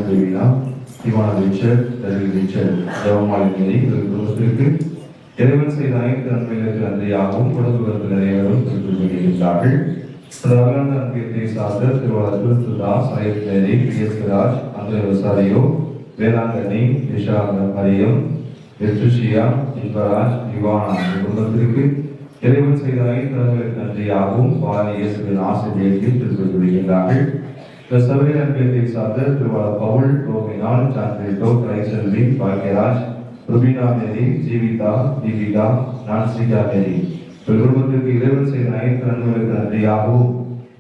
தேவினா இவான richer டெரில் richer ஜெவமாலி மேரி குடும்பத்திற்கு இறைவன் செய்த அனைத்து நன்மைகளுக்கு நன்றியாகவும் குடும்பத்தில் நிறைவேறும் குறிப்பிட்டிருக்கிறார்கள். அகலாந்த அன்பியத்தை சார்ந்த திருவாளர் கிறிஸ்துதாஸ், அயத் மேரி, பிஎஸ்ராஜ், அந்திர ரொசாரியோ, வேளாங்கண்ணி, நிஷா மரியம், எத்துஷியா, இன்பராஜ், யுவானா குடும்பத்திற்கு இறைவன் செய்த அனைத்து நன்மைகளுக்கு நன்றியாகவும் பாலி இயேசுவின் ஆசிரியர்கள் திருப்பிவிடுகின்றார்கள். இந்த சபையின் அன்பியத்தை சார்ந்த திருவாளர் பவுல், ரோமினால், சாந்திரிட்டோ, கிரைசெல்வி, பாக்யராஜ், ருபீனா மேரி, ஜீவிதா, தீபிகா, நான்சிகா மேரி குடும்பத்திற்கு இறைவன் செய்த அனைத்து நன்மைகளுக்கு நன்றியாகவும்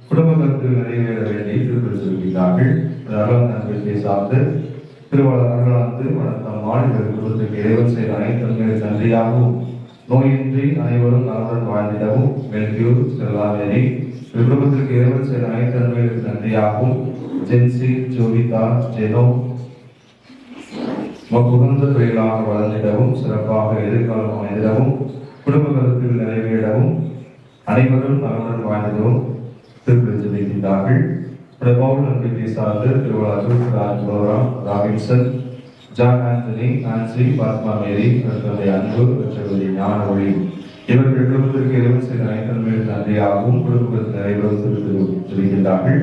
குடும்ப கருத்துகள் நிறைவேற வேண்டி திருப்பிவிடுகிறார்கள். அகலாந்த அன்பியத்தை சார்ந்த திருவாளர் அகலாந்து வணக்கம்மாள் குடும்பத்திற்கு இறைவன் செய்த அனைத்து நன்மைகளுக்கு நன்றியாகவும் நோயின்றி அனைவரும் நலமுடன் வாழ்ந்திடவும் மெல்கியூர், ஸ்டெல்லா மேரி குடும்பத்திற்கு இறைவன் செய்த அனைத்து நன்மைகளுக்கு நன்றியாகவும் ஜென்சி, ஜோவிதா, ஜெனோ உகந்த தொழிலாக வளர்ந்திடவும் சிறப்பாக எதிர்காலம் அமைந்திடவும் குடும்ப கருத்துகள் நிறைவேறவும் அனைவரும் நலமுடன் வாழ்ந்திடவும் திருப்பிவிடுகின்றார்கள். பவுல் நம்பிக்கை சார்ந்து திருவாளர் Raj, Robinson, John Antony, Nancy, Fatima Mary, Anbu, Gnana ஒளி இவர்கள் குடும்பத்திற்கு இறைவன் செய்த அனைத்து நன்மைகளுக்கு நன்றியாகவும் குடும்பத்தில் நிறைவேறும் தெரிவிக்கின்றார்கள்.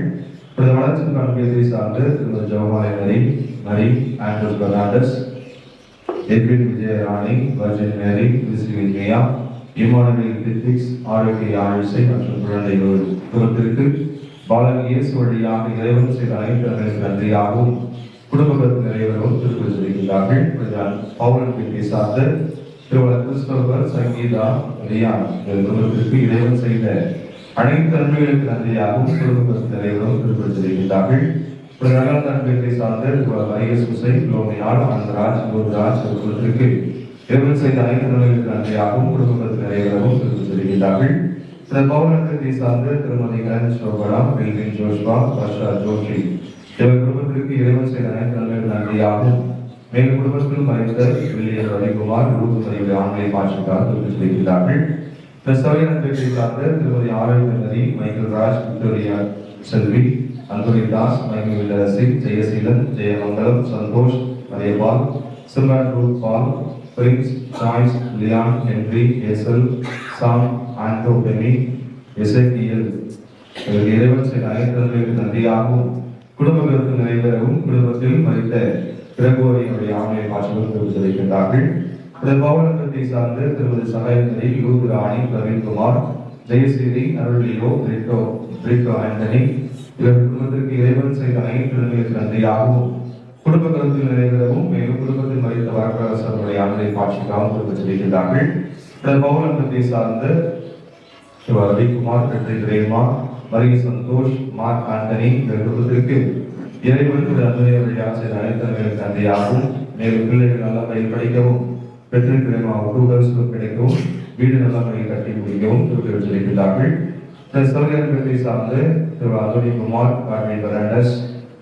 வளர்ச்சி நம்பிக்கை சார்ந்து திருமதி Jevamali Mary, Mari, Andrews Fernandes, Edwin Vijayarani, Virgin Mary, Christy Vijaya, Emmanuel பித்திக்ஸ், ஆரோக்கிய ஆயுசை மற்றும் குழந்தைகள் குடும்பத்திற்கு பாலன் இயேசு வழியாக இறைவன் செய்த அனைத்து நன்மைகளுக்கு நன்றியாகவும் குடும்பத்தில் நிறைவேறவும் திருப்பிவிடுகின்றார்கள். பவுல் நம்பிக்கை சார்ந்த திருவாளர் கிறிஸ்தோபர், சங்கீதா, ரியான் குடும்பத்திற்கு இறைவன் செய்த அனைத்து நன்மைகளுக்கு நன்றியாகவும் குடும்பத்தில் நிறைவேறவும் திருப்பிவிடுகின்றார்கள். அகலாந்த அன்பியத்தை சார்ந்த திருவாளர் சுசை, லோமியால், அந்தராஜ், குருராஜ் குடும்பத்திற்கு இறைவன் செய்த அனைத்து நன்மைகளுக்கு நன்றியாகவும் குடும்பத்தில் நிறைவேறவும் திருப்பிவிடுகின்றார்கள். பவுல் நம்பிக்கை சார்ந்த திருமதி கரண் சோபரா, மெல்வின் ஜோஷ்வா, வர்ஷா ஜோஷி இவர் குடும்பத்திற்கு இறைவன் செய்த அனைத்து நன்மைகளுக்கு நன்றியாகவும் மேல் குடும்பத்திலும் மறைந்த வில்லியர் ரவிக்குமார், ரூபமதியுடைய ஆண்களை மாற்றிக்காக தெரிவிக்கிறார்கள். இந்த சபை நம்பிக்கை சார்ந்த திருமதி ஆரோக்கியமதி, மைக்கேல் ராஜ், விக்டோரியா செல்வி, அன்புரி தாஸ், மைக்கேல் வில்லரசி, ஜெயசீலன், ஜெயமங்கலம், சந்தோஷ், மரியபால், சிம்ரன் ரூத் பால், பிரின்ஸ், சாய்ஸ், லியான், ஹென்றி, ஏசல், சாம், ஆண்டோ, டெமி, எசேக்கியல் இறைவன் செய்த அனைத்து நன்மைகளுக்கு நன்றியாகவும் குடும்ப கருத்து நிறைவேறவும் குடும்பத்தில் மறித்த கிரகோரியினுடைய ஆணையை மாற்றவும் தெரிவித்திருக்கின்றார்கள். பவுலத்தை சார்ந்து திருமதி சகாயமதி, லூத் ராணி, பிரவீன்குமார், ஜெயசீரி, அருளியோ, பிரிட்டோ ஆண்டனி இவர்கள் குடும்பத்திற்கு இறைவன் செய்த அனைத்து நன்மைகளுக்கு நன்றியாகவும் குடும்ப கருத்தில் நிறைவேறவும் மேலும் குடும்பத்தில் மறித்த வரப்பிரசாரனுடைய ஆணையை மாற்றிக்காகவும் தெரிவித்திருக்கின்றார்கள். பவுலத்தை சார்ந்த Ravikumar, Patrick Rema, Mariya Santhosh, Mark Antony குடும்பத்திற்கு இறைவன் அன்புடைய வழியாக செய்த அனைத்து நன்மைகளுக்கு நன்றியாகவும் மேலும் பிள்ளைகள் நல்ல பயிர் படிக்கவும், பெட்ரிக் ரேமாவுக்கு கிடைக்கவும், வீடு நல்ல பயிர் கட்டி முடிக்கவும் திருப்பிவிட்டிருக்கிறார்கள். இந்த சபையை சார்ந்து திரு அந்தோனி குமார், கார்மி பெர்னாண்டஸ்,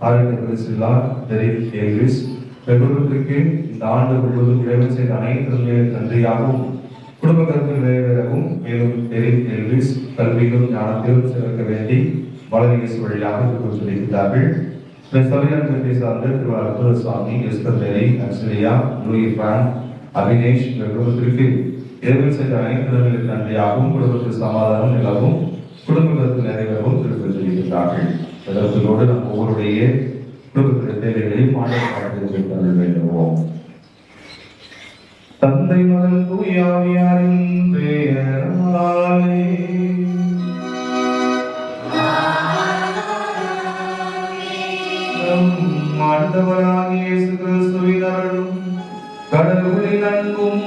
ஆரோக்கிய பிரிசில்லா, டெரில் எல்விஸ் குடும்பத்திற்கு இந்த ஆண்டு முழுவதும் இறைவன் செய்த அனைத்து நன்மைகளுக்கு நன்றியாகவும் குடும்ப கருத்தில் நிறைவேறவும் மேலும் டெரில் எல்விஸ் கல்வியிலும் ஞானத்திலும் சிறக்க வேண்டி பாலன் வழியாக சொல்லியிருக்கிறார்கள். இந்த சபையை சார்ந்த திருவாளர் சுவாமி, எஸ்தர் மேரி, அக்ஸலியா, லூயி பிரான், அபினேஷ் குடும்பத்திற்கு இறைவன் செய்த அனைத்து நன்மைகளுக்கு நன்றியாகவும் குடும்பத்தில் சமாதானம் நிலவும் குடும்ப கருத்தில் நிறைவேறவும் திருப்பி சொல்லியிருக்கிறார்கள். இதோடு நம் ஒவ்வொருடைய குடும்பத்திற்கு தேவைகளையும் மாற்றம் வேண்டுவோம். தந்தை மகன் தூயாவியாரின் பெயராலே ஆண்டவராகிய இயேசு கிறிஸ்துவின் அருளும் கடவுளின் அன்பும்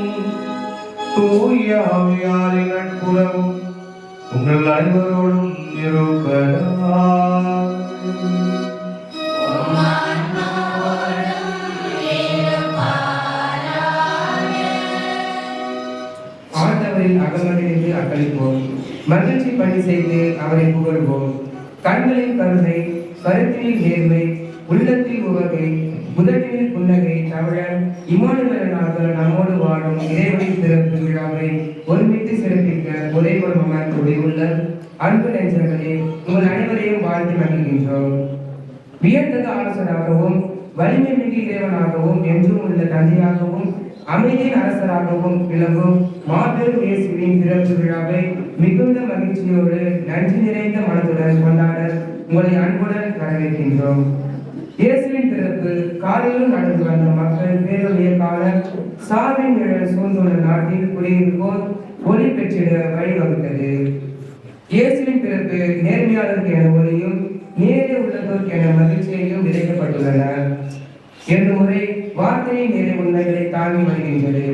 தூயாவியாரின் நட்புறவும் உங்கள் அனைவரோடும் இருப்பதாக. அகமகிழ்ந்து அக்களிப்போம், மகிழ்ச்சி பணி செய்து அவரை புகழ்வோம். கண்களின் கருணை, கருத்தினில் நேர்மை, உள்ளத்தில் உவகை, முதலில் புன்னகை தமிழன் இமானுவேலனாக நம்மோடு வாழும் இறைவனின் பிறப்பு விழாவை ஒருமித்து சிறப்பிக்க ஒரே ஒரு மகன் உள்ள அன்பு நெஞ்சங்களே, உங்கள் அனைவரையும் வாழ்த்து மகிழ்கின்றோம். வியத்தகு ஆலோசனாகவும் வலிமை மிகு இறைவனாகவும் என்றும் உள்ள தந்தையாகவும் அமைதியின் அரசராகவும் விளங்கும் மாபெரும் இயேசுவின் பிறப்பு விழாவை மிகுந்த மகிழ்ச்சியோடு நன்றி நிறைந்த மனதுடன் கொண்டாட உங்களை அன்புடன் வரவேற்கின்றோம். இயேசுவின் பிறப்பு காலையிலும் நடந்து வந்த மக்கள் பேருடைய கால சாவின் நிழல் சூழ்ந்துள்ள நாட்டில் குடியிருப்போர் ஒளி பெற்றிட வழிவகுத்தது. இயேசுவின் பிறப்பு நேர்மையாளருக்கு என ஒளியும் நேரே உள்ளதோருக்கு என மகிழ்ச்சியையும் விதைக்கப்பட்டுள்ளன என்று முறை வார்த்தையின் நேர உண்மைகளை தாங்கி வருகின்றது.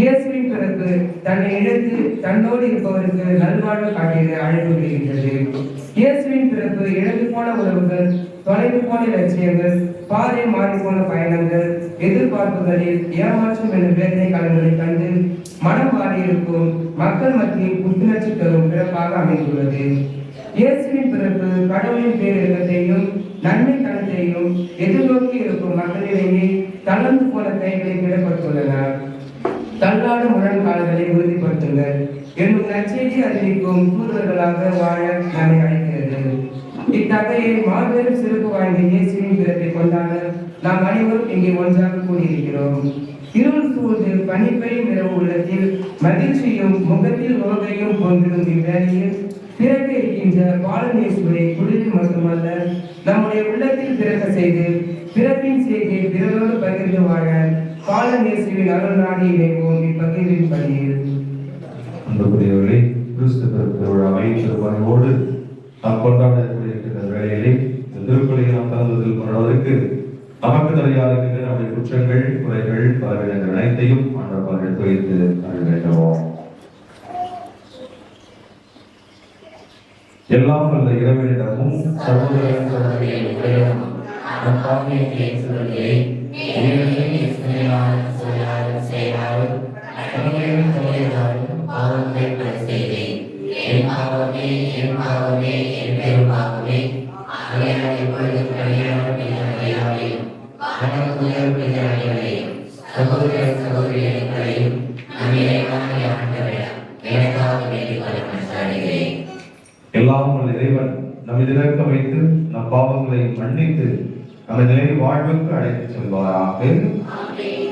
இயேசுவின் பிறப்பு தன்னை இழந்து தன்னோடு இருப்பவருக்கு நல்வாழ்வு காட்டிட அழைப்பு விடுகின்றது. இயேசுவின் பிறப்பு இழந்து போன உறவுகள், தொலைந்து போன லட்சியங்கள், பாதை மாறிப்போன பயணங்கள், எதிர்பார்ப்புகளில் ஏமாற்றம் என்ற வேதனை காலங்களை கண்டு மனம் மாறியிருக்கும் மக்கள் மத்தியில் புத்துணர்ச்சி தரும் பிறப்பாக அமைந்துள்ளது. இயேசுவின் பிறப்பு கடவுளின் பேரிழத்தையும் நன்மை தனத்தையும் எதிர்நோக்கி இருக்கும் மக்களிடையே தளர்ந்து போன கைகளை விடப்பட்டுள்ளன. தள்ளாடு முழங்கால்களை உறுதிப்படுத்துங்கள் என்னும் நற்செய்தி அறிவிக்கும் தூதர்களாக வாழ நம்மை அழைக்கிறது. இத்தகைய மாபெரும் சிறப்பு வாய்ந்த இயேசுவின் பிறப்பை கொண்டாட நாம் அனைவரும் இங்கே ஒன்றாக கூடியிருக்கிறோம். இருள் சூழ்ந்து பனிப்பெய்யும் இரவு உள்ளத்தில் மகிழ்ச்சியும் முகத்தில் உவகையும் கொண்டிருக்கும் இவ்வேளையில் பிறக்க இருக்கின்ற பாலநேசுவை குடிலில் மட்டுமல்ல நம்முடைய உள்ளத்தில் பிறக்க செய்து பிறப்பின் செய்தியை பிறரோடு பகிர்ந்து வாழ பாலநேசுவின் அருள் நாடி இணைவோம் இப்பகிர்வின் பணியில். அன்புக்குரியவர்களே, கிறிஸ்து பிறப்பு விழாவை திருப்பணியோடு நாம் கொண்டாடக்கூடிய வேளையிலே திருப்பலியை நாம் தகுந்ததில் கொண்டாடுவதற்கு நமக்கு தலையாகின்ற நம்முடைய குற்றங்கள், குறைகள், பலவீனங்கள் அனைத்தையும் ஆண்டவர் எடுத்து வைத்து அறிவிக்கிறோம். எல்லாம் வல்ல இறைவனிடமும் சகோதரன் சகோதரிகளிடமும் நம் பாவியை கேட்கிறதே எல்லாம் இறைவன் நம்மை இறக்க வைத்து நம் பாவங்களை மன்னித்து நம்மை நிலை வாழ்வுக்கு அழைத்து செல்வாராக. Amen.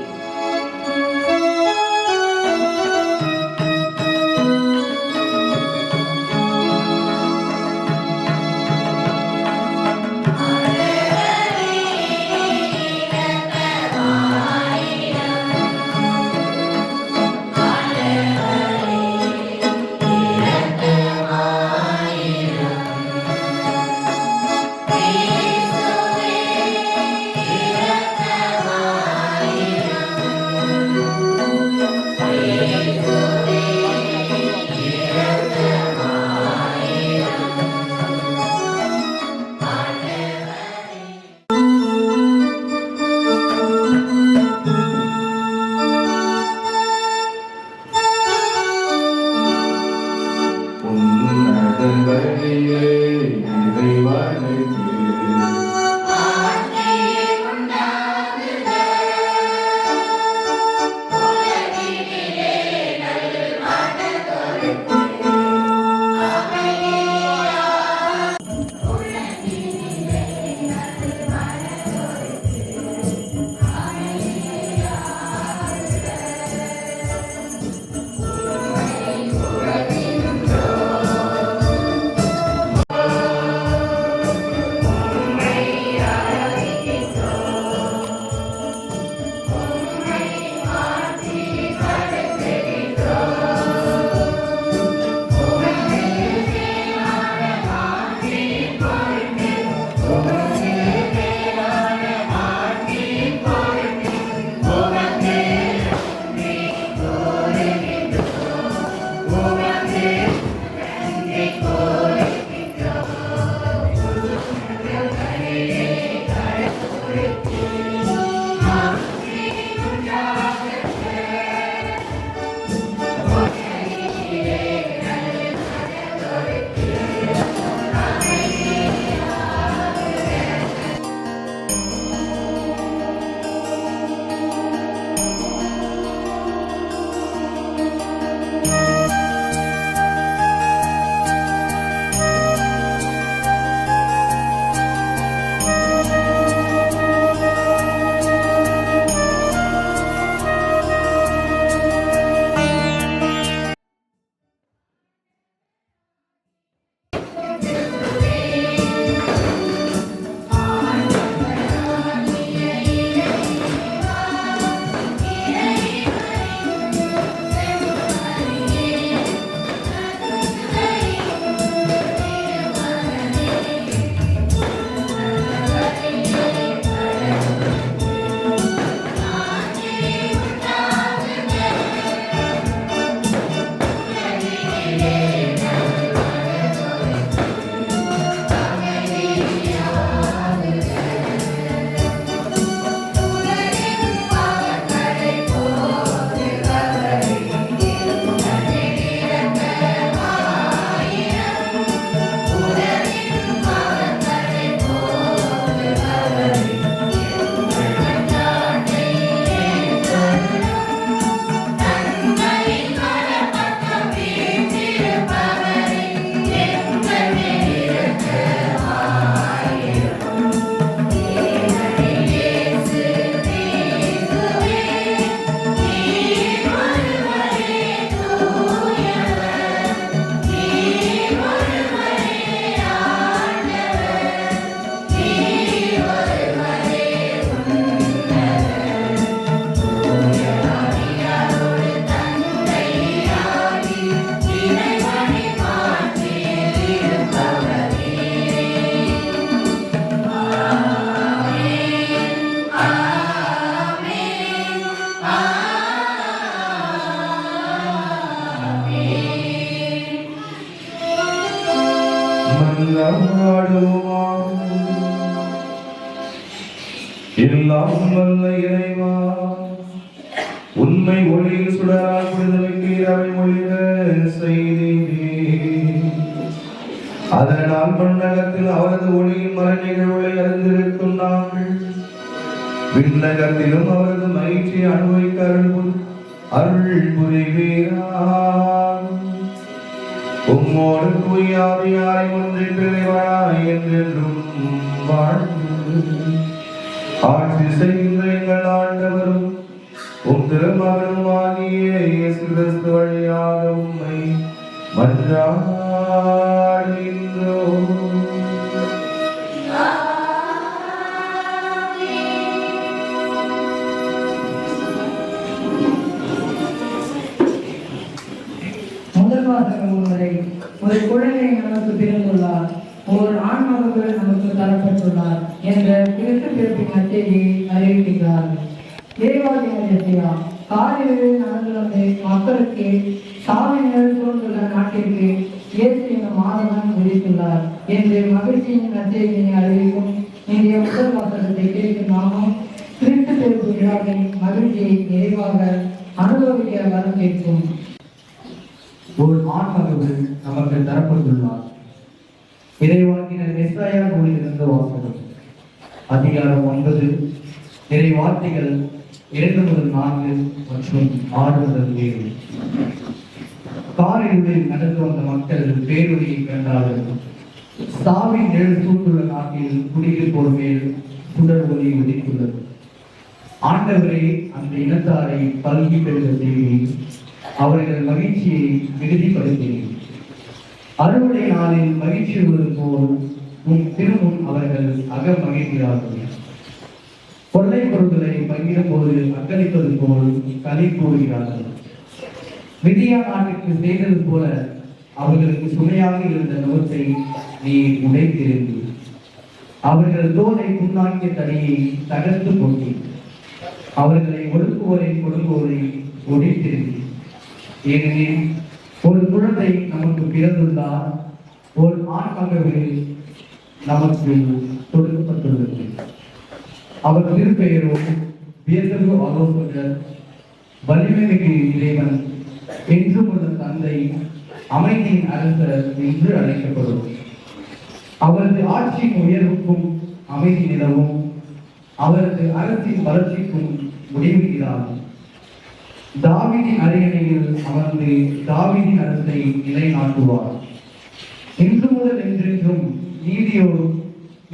எல்லாம் வல்ல இறைவா, உண்மை ஒளியில் சுடரால் விடுதலைக்கு அவை மொழிக செய்தீரே. அதனால் மண்ணகத்தில் அவரது ஒளியின் மர நிகழ்வுகளை அறிந்திருக்கும் நாங்கள் விண்ணகத்திலும் அவரது மகிழ்ச்சியை அனுபவிக்க அருள் புரிவீராம். உம்மோடு தூயாவியாரை ஒன்றை பிழைவாய் என்றென்றும் வாழ்ந்து ஆட்சி செய்கின்ற எங்கள் ஆண்டவரும் உம் திருமகனும் ஆகிய இயேசு கிறிஸ்து வழியாக உம்மை மன்றாடுகின்றோம். முதல் வாசகம் முறை ஒரு குழந்தை நமக்கு பிறந்துள்ளார், ஒரு ஆண்மகன் நமக்கு தரப்பட்டுள்ளார் என்ற கிறிஸ்து பிறப்பின் நற்செய்தியை அறிவிக்கிறார். இறைவாக்கியா காலையில் நடந்து வந்து மக்களுக்கு சாவினர் சூழ்ந்துள்ள நாட்டிற்கு இயேசு என்னும் மாதவன் விதித்துள்ளார் என்று மகிழ்ச்சியின் நற்செய்தியை அறிவிக்கும் இன்றைய முதல் வாசகத்தை கேட்கும் நாமும் கிறிஸ்து பிறப்பு விழாவின் மகிழ்ச்சியை நிறைவாக அனுபவிக்க வரம் கேட்கும். ஒரு ஆண்மகன் நமக்கு தரப்பட்டுள்ளார். இறைவாக்கினர் எஸ்ஐயா கூறியிருந்த வாசகம் அதிகாரம் 9 இறை வார்த்தைகள் 2 முதல் 4 மற்றும் 6 முதல் 7. காரிருளில் நடந்து வந்த மக்கள் பேரொழியை கண்டார்கள். சாவின் நிழல் சூழ்ந்துள்ள நாட்டில் குடியிருப்போர் மேல் சுடர் ஒளி உதித்துள்ளது. ஆண்டவரே, அந்த இனத்தாரை பல்கி பெருக செய்வீர், அவர்கள் மகிழ்ச்சியை மிகுதிப்படுத்தினீர். அறுவடை நாளில் மகிழ்ச்சி உள்ளது போல் உன் திருமுன் அவர்கள் மகிழ்கிறார்கள். கொள்ளை பொருட்களை பங்கிடும் போது அக்களிப்பது போல் களி கூறுகிறார்கள். மிதியா நாட்டுக்கு செய்தது போல அவர்களுக்கு சுமையாக இருந்த நுகத்தை நீ உடைத்திருந்து அவர்கள் தோலை புண்ணாக்கிய தடியை தகர்த்து போட்டி அவர்களை ஒடுக்குவோரை கொடுப்போரை ஒடித்திருந்து. ஏனெனில் ஒரு குழந்தை நமக்கு பிறந்துள்ளார், ஒரு ஆண் மகன் நமக்கு கொடுக்கப்பட்டுள்ளது. அவர் திருப்பெயரோ வியத்தகு ஆலோசகர், வலிமை மிகு இறைவன், என்றும் உள்ள தந்தை, அமைதியின் அரசர் என்று அழைக்கப்படும். அவரது ஆட்சியின் உயர்வுக்கும் அமைதி நிலவும், அவரது அரசின் வளர்ச்சிக்கும் முடிவுகிறார். தாவீதின் அரியணையில் அமர்ந்து தாவீதின் அரசை நிலைநாட்டுவார். இன்று முதல் என்றென்றும் நீதியோடும்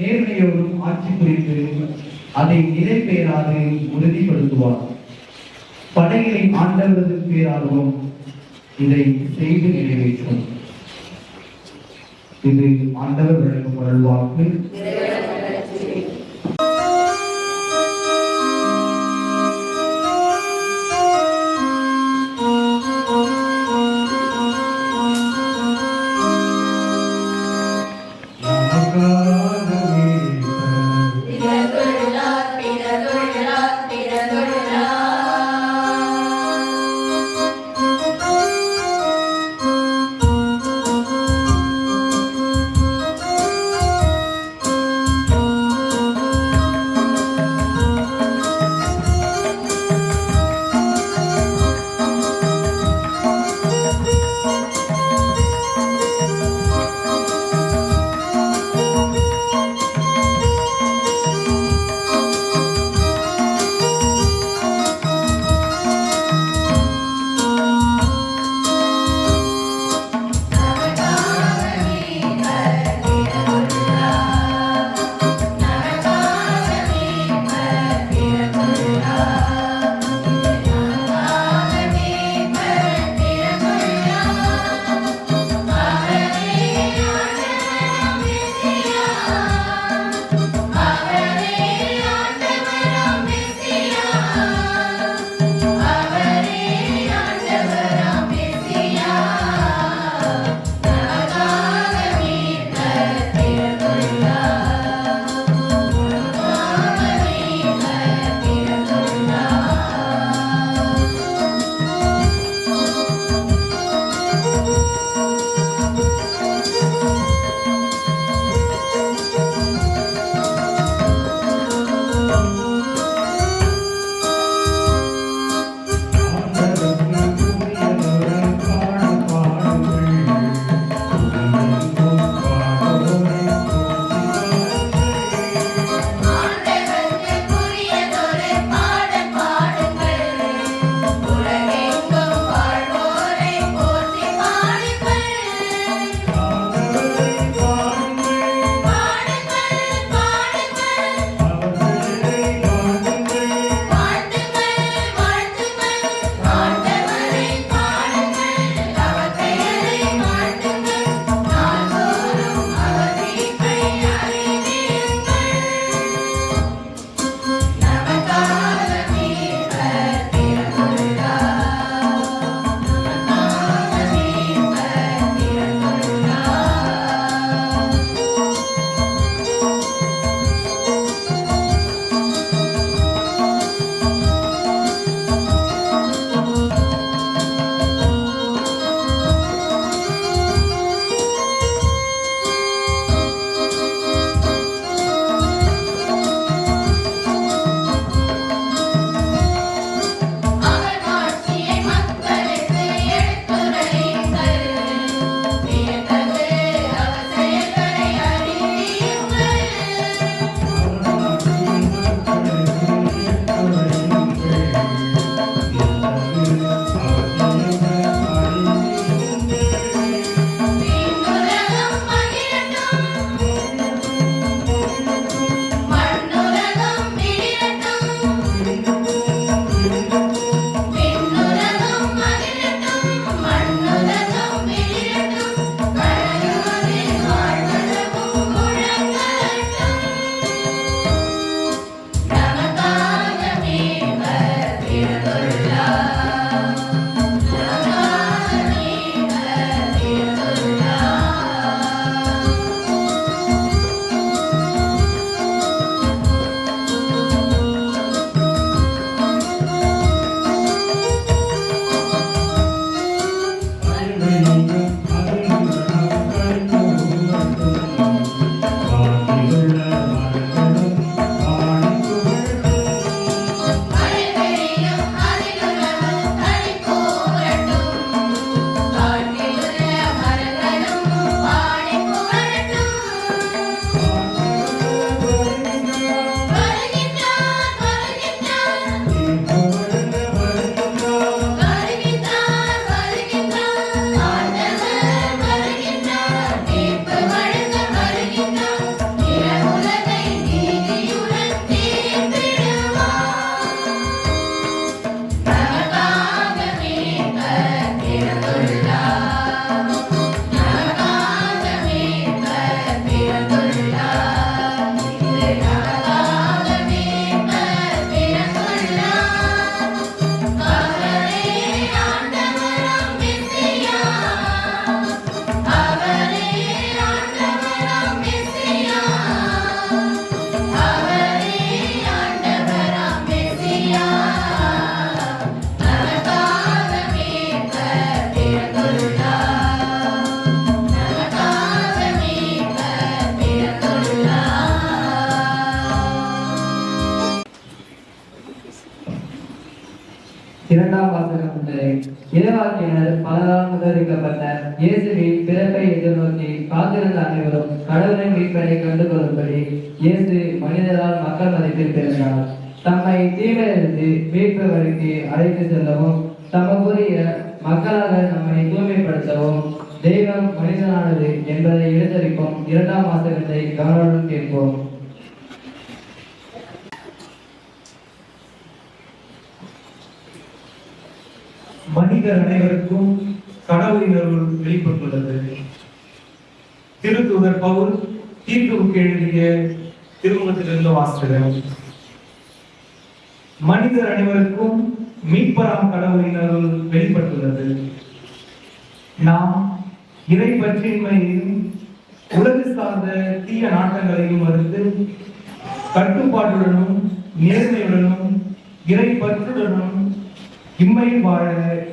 நேர்மையோடும் ஆட்சி புரிந்து அதை நிலை பெயராது உறுதிப்படுத்துவார். படைகளின் ஆண்டவரது பேராகவும் இதை செய்து நிறைவேற்றும். இது ஆண்டவர் வழங்கும் அருள்வாக்கு. இரண்டாம் வாசகம் முன்னரே இறைவாக்கினர் பலரால் முன்னறிக்கப்பட்ட இயேசுவின் பிறப்பை எதிர்நோக்கி காத்திருந்த அனைவரும் கடவுளின் மீட்பரை கண்டுகொள்ளும்படி இயேசு மனிதரால் மக்கள் மதிப்பில் பிறந்தார். தம்மை தீமையிலிருந்து மீட்பு வழிக்கு அழைத்து செல்லவும் தமக்குரிய மக்களாக நம்மை தூய்மைப்படுத்தவும் தெய்வம் மனிதனானது என்பதை எடுத்தறிக்கும் இரண்டாம் வாசகத்தை கவனமுடன் கேட்போம். மனிதர் அனைவருக்கும் கடவுளின் அருள் வெளிப்பட்டுள்ளது. திருத்தூதர் பவுல் தீத்துவுக்கு எழுதிய திருமுகத்திலிருந்து வாசகம். மனிதர் அனைவருக்கும் மீட்பராம் கடவுளின் அருள் வெளிப்பட்டுள்ளது. நாம் இறை பற்றின்மையையும் உலகு சார்ந்த தீய நாட்டங்களையும் மறுத்து கட்டுப்பாட்டுடனும் நேர்மையுடனும் இறை பற்றுடனும் இம்மையில் வாழ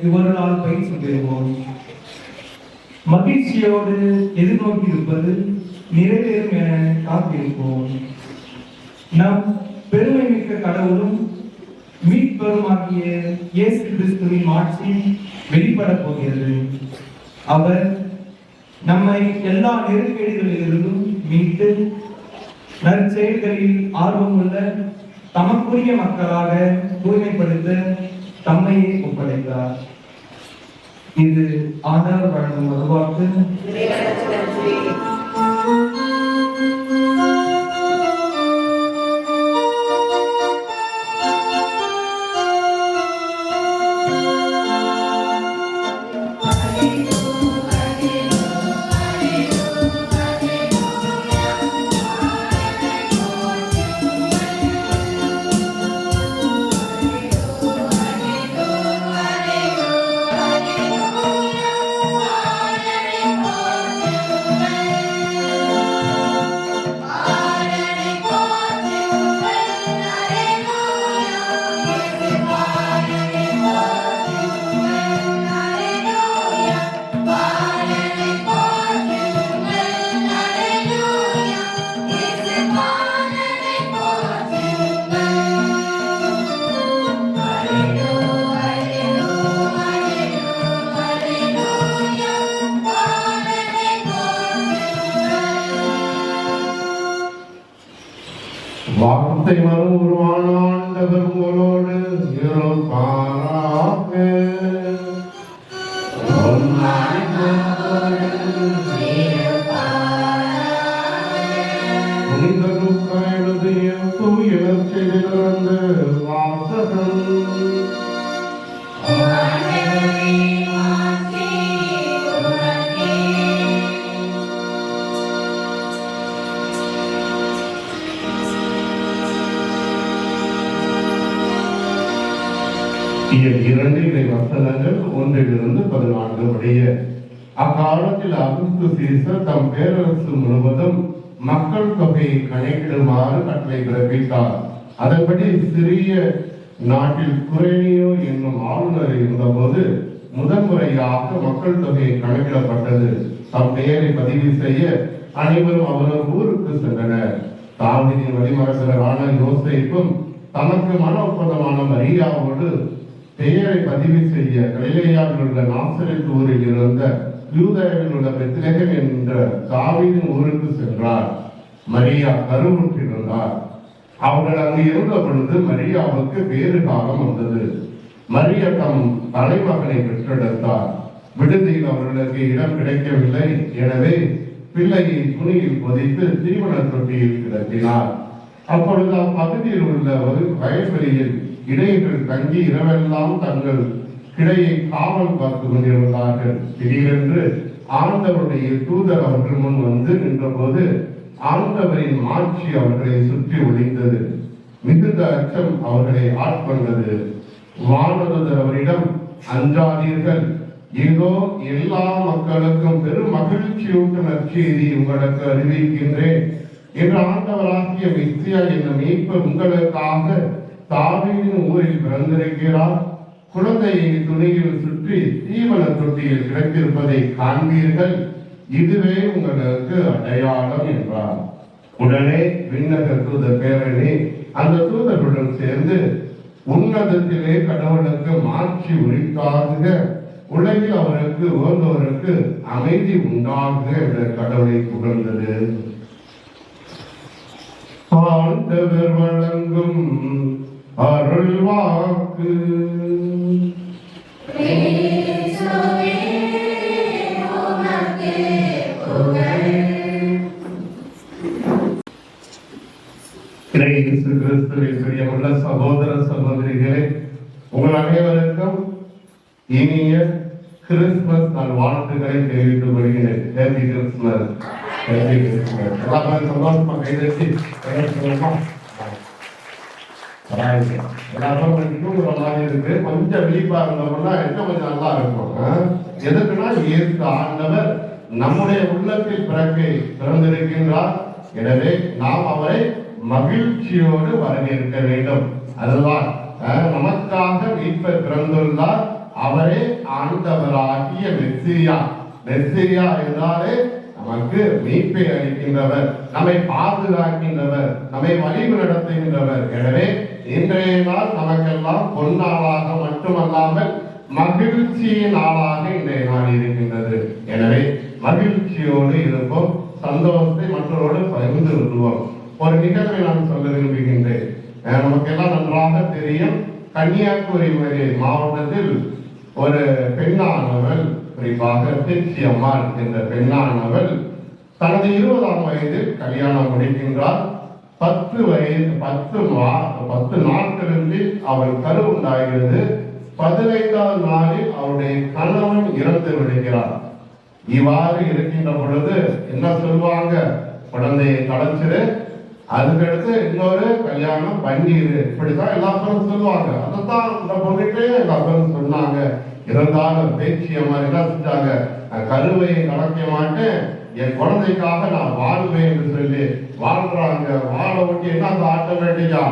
இவர்களால் பயிற்சி பெறுவோம். மகிழ்ச்சியோடு எதிர்நோக்கி இருப்பது நிறைவேறும் என காத்திருப்போம். நம் பெருமை மிக்க கடவுளும் மீட்பருமாகிய இயேசு கிறிஸ்துவின் ஆட்சி வெளிப்பட போகிறது. அவர் நம்மை எல்லா நெருக்கடிகளிலிருந்தும் மீட்டு நற்செயல்களில் ஆர்வமுள்ள தமக்குரிய மக்களாக தூய்மைப்படுத்த தம்மையே ஒப்படைத்தார். இது ஆண்டவர் வழங்கும் மறுவாக்கு. வார்த்தை மறு உருவான ஆண்டவர் உங்களோடு இருப்பாராக. புனிதருக்கு எழுதிய தூய நற்செய்தியிலிருந்து வாசகம். இரண்டு வசனங்கள் 1-14 உடைய. அக்காலத்தில் அகுஸ்து சீசர் தம் பேரரசு முழுவதும் மக்கள் தொகையை கணக்கிடுமாறு கட்டளை பிறப்பித்தார். அதன்படி சிறிய நாட்டில் குரேனியோ என்னும் ஆளுநர் இருந்தபோது முதன்முறையாக மக்கள் தொகை கணக்கிடப்பட்டது. தம் பெயரை பதிவு செய்ய அனைவரும் அவரவர் ஊருக்கு சென்றனர். தாவீதின் வழிமரபினரான யோசேப்பும் தனக்கு மன ஒப்பந்தமான மரியாவோடு பெயரை பதிவு செய்ய கலிலேயாவில் உள்ள நாசரேத் ஊரில் இருந்த யூதேயாவில் உள்ள பெத்லகேம் என்ற தாவீதின் ஊருக்கு சென்றார். மரியா கருவுற்றிருந்தார். அவர்கள் அங்கு இருந்த பொழுது மரியாவுக்கு வேறு காலம் வந்தது. மரியா தம் தலைமகனை பெற்றெடுத்தார். விடுதியில் அவர்களுக்கு இடம் கிடைக்கவில்லை. எனவே பிள்ளையை துணியில் பொதித்து தீவன தொட்டியில் கிடத்தினார். அப்பொழுது அப்பகுதியில் உள்ள ஒரு வயல்வெளியில் இடையர்கள் தங்கி இரவெல்லாம் தங்கள் கிடையை காவல் பார்த்து கொண்டிருந்தார்கள். திடீரென்று ஆண்டவருடைய தூதர் அவர்கள் முன் வந்து நின்றபோது ஆண்டவரின் மாட்சி அவர்களை சுற்றி ஒளிந்தது. மிகுந்த அச்சம் அவர்களை ஆட்கொண்டது. வானதூதர் அவரிடம், அஞ்சாதீர்கள், இதோ எல்லா மக்களுக்கும் பெரும் மகிழ்ச்சியூட்டும் நற்செய்தி உங்களுக்கு அறிவிக்கின்றேன் என்று ஆண்டவராகிய மெசியா என்னும் மீட்பர் உங்களுக்காக தாவீதின் ஊரில் பிறந்திருக்கிறார். குழந்தையை துணியில் சுற்றி தீவன தொட்டியில் கிடத்திருப்பதை காண்பீர்கள். இதுவே உங்களுக்கு அடையாளம் என்றார். உடனே விண்ணக தூதர் பேரணி அந்த தூதர்களுடன் சேர்ந்து உன்னதத்திலே கடவுளுக்கு மாற்றி ஆட்சி உரித்தாகுக, உலகில் அவருக்கு உகந்தவருக்கு அமைதி உண்டாகுக என்ற கடவுளை புகழ்ந்தது. ஆண்டவர் வழங்கும் அருள் வாக்கு. இயேசு கிறிஸ்துவின் பிரியமுள்ள சகோதர சகோதரிகளே, உங்கள் அனைவருக்கும் இனிய கிறிஸ்துமஸ் நாள் வாழ்த்துக்களை தெரிவித்துக் கொள்கிறேன். Happy Christmas. Happy Christmas. எல்லாரும் சந்தோஷமா கைதட்டி எல்லாரும் தூங்குற மாதிரி இருக்கு. கொஞ்சம் விழிப்பா இருந்தோம்னா இன்னும் கொஞ்சம் நல்லா இருக்கும். எதுக்குன்னா இயேசு ஆண்டவர் நம்முடைய உள்ளத்தில் பிறந்திருக்கின்றார். எனவே நாம் அவரை மகிழ்ச்சியோடு வரவேற்க வேண்டும். அதுதான் நமக்காக மீட்பர் பிறந்துள்ளார். அவரே ஆண்டவராகிய மெஸ்ஸியா. மெஸ்ஸியா என்றாலே நமக்கு மீட்பை அளிக்கின்றவர், நம்மை பாதுகாக்கின்றவர், நம்மை வழிவு நடத்துகின்றவர். எனவே இன்றைய நாள் நமக்கெல்லாம் பொன்னாளாக மட்டுமல்லாமல் மகிழ்ச்சியின் நாளாக இன்றைய நாள் இருக்கின்றது. எனவே மகிழ்ச்சியோடு இருப்போம், சந்தோஷத்தை மற்றவரோடு பகிர்ந்து கொள்வோம். ஒரு நிகழ்வை நான் சொல்ல விரும்புகின்றேன். நமக்கெல்லாம் நன்றாக தெரியும், கன்னியாகுமரி மாவட்டத்தில் ஒரு பெண்ணானவள், குறிப்பாக திருச்சி அம்மாள் என்ற பெண்ணானவள் தனது 20ஆம் வயதில் கல்யாணம் முடிக்கின்றார். 10 நாட்களில் அவள் கரு உண்டாகிறது. 15ஆம் நாளில் அவருடைய கணவன் இறந்து விடுகிறார். இவ்வாறு இருக்கின்ற பொழுது என்ன சொல்லுவாங்க? குழந்தையை கலைச்சிரு, அதுக்கடுத்து இன்னொரு கல்யாணம் பண்ணிடு, இப்படிதான் எல்லா பேரும் சொல்லுவாங்க. அதைத்தான் இந்த பொண்ணுட்டே எல்லா பேரும் சொன்னாங்க. இருந்தாலும் பேச்சியம்மா என்ன செஞ்சாங்க? கருவை கலைக்க மாட்டேன், என் குழந்தைக்காக நான் வாழ்வேன் என்று சொல்லி வாழ்றாங்க. வாழ ஒட்டி என்ன ஆட்டோமேட்டிக்கா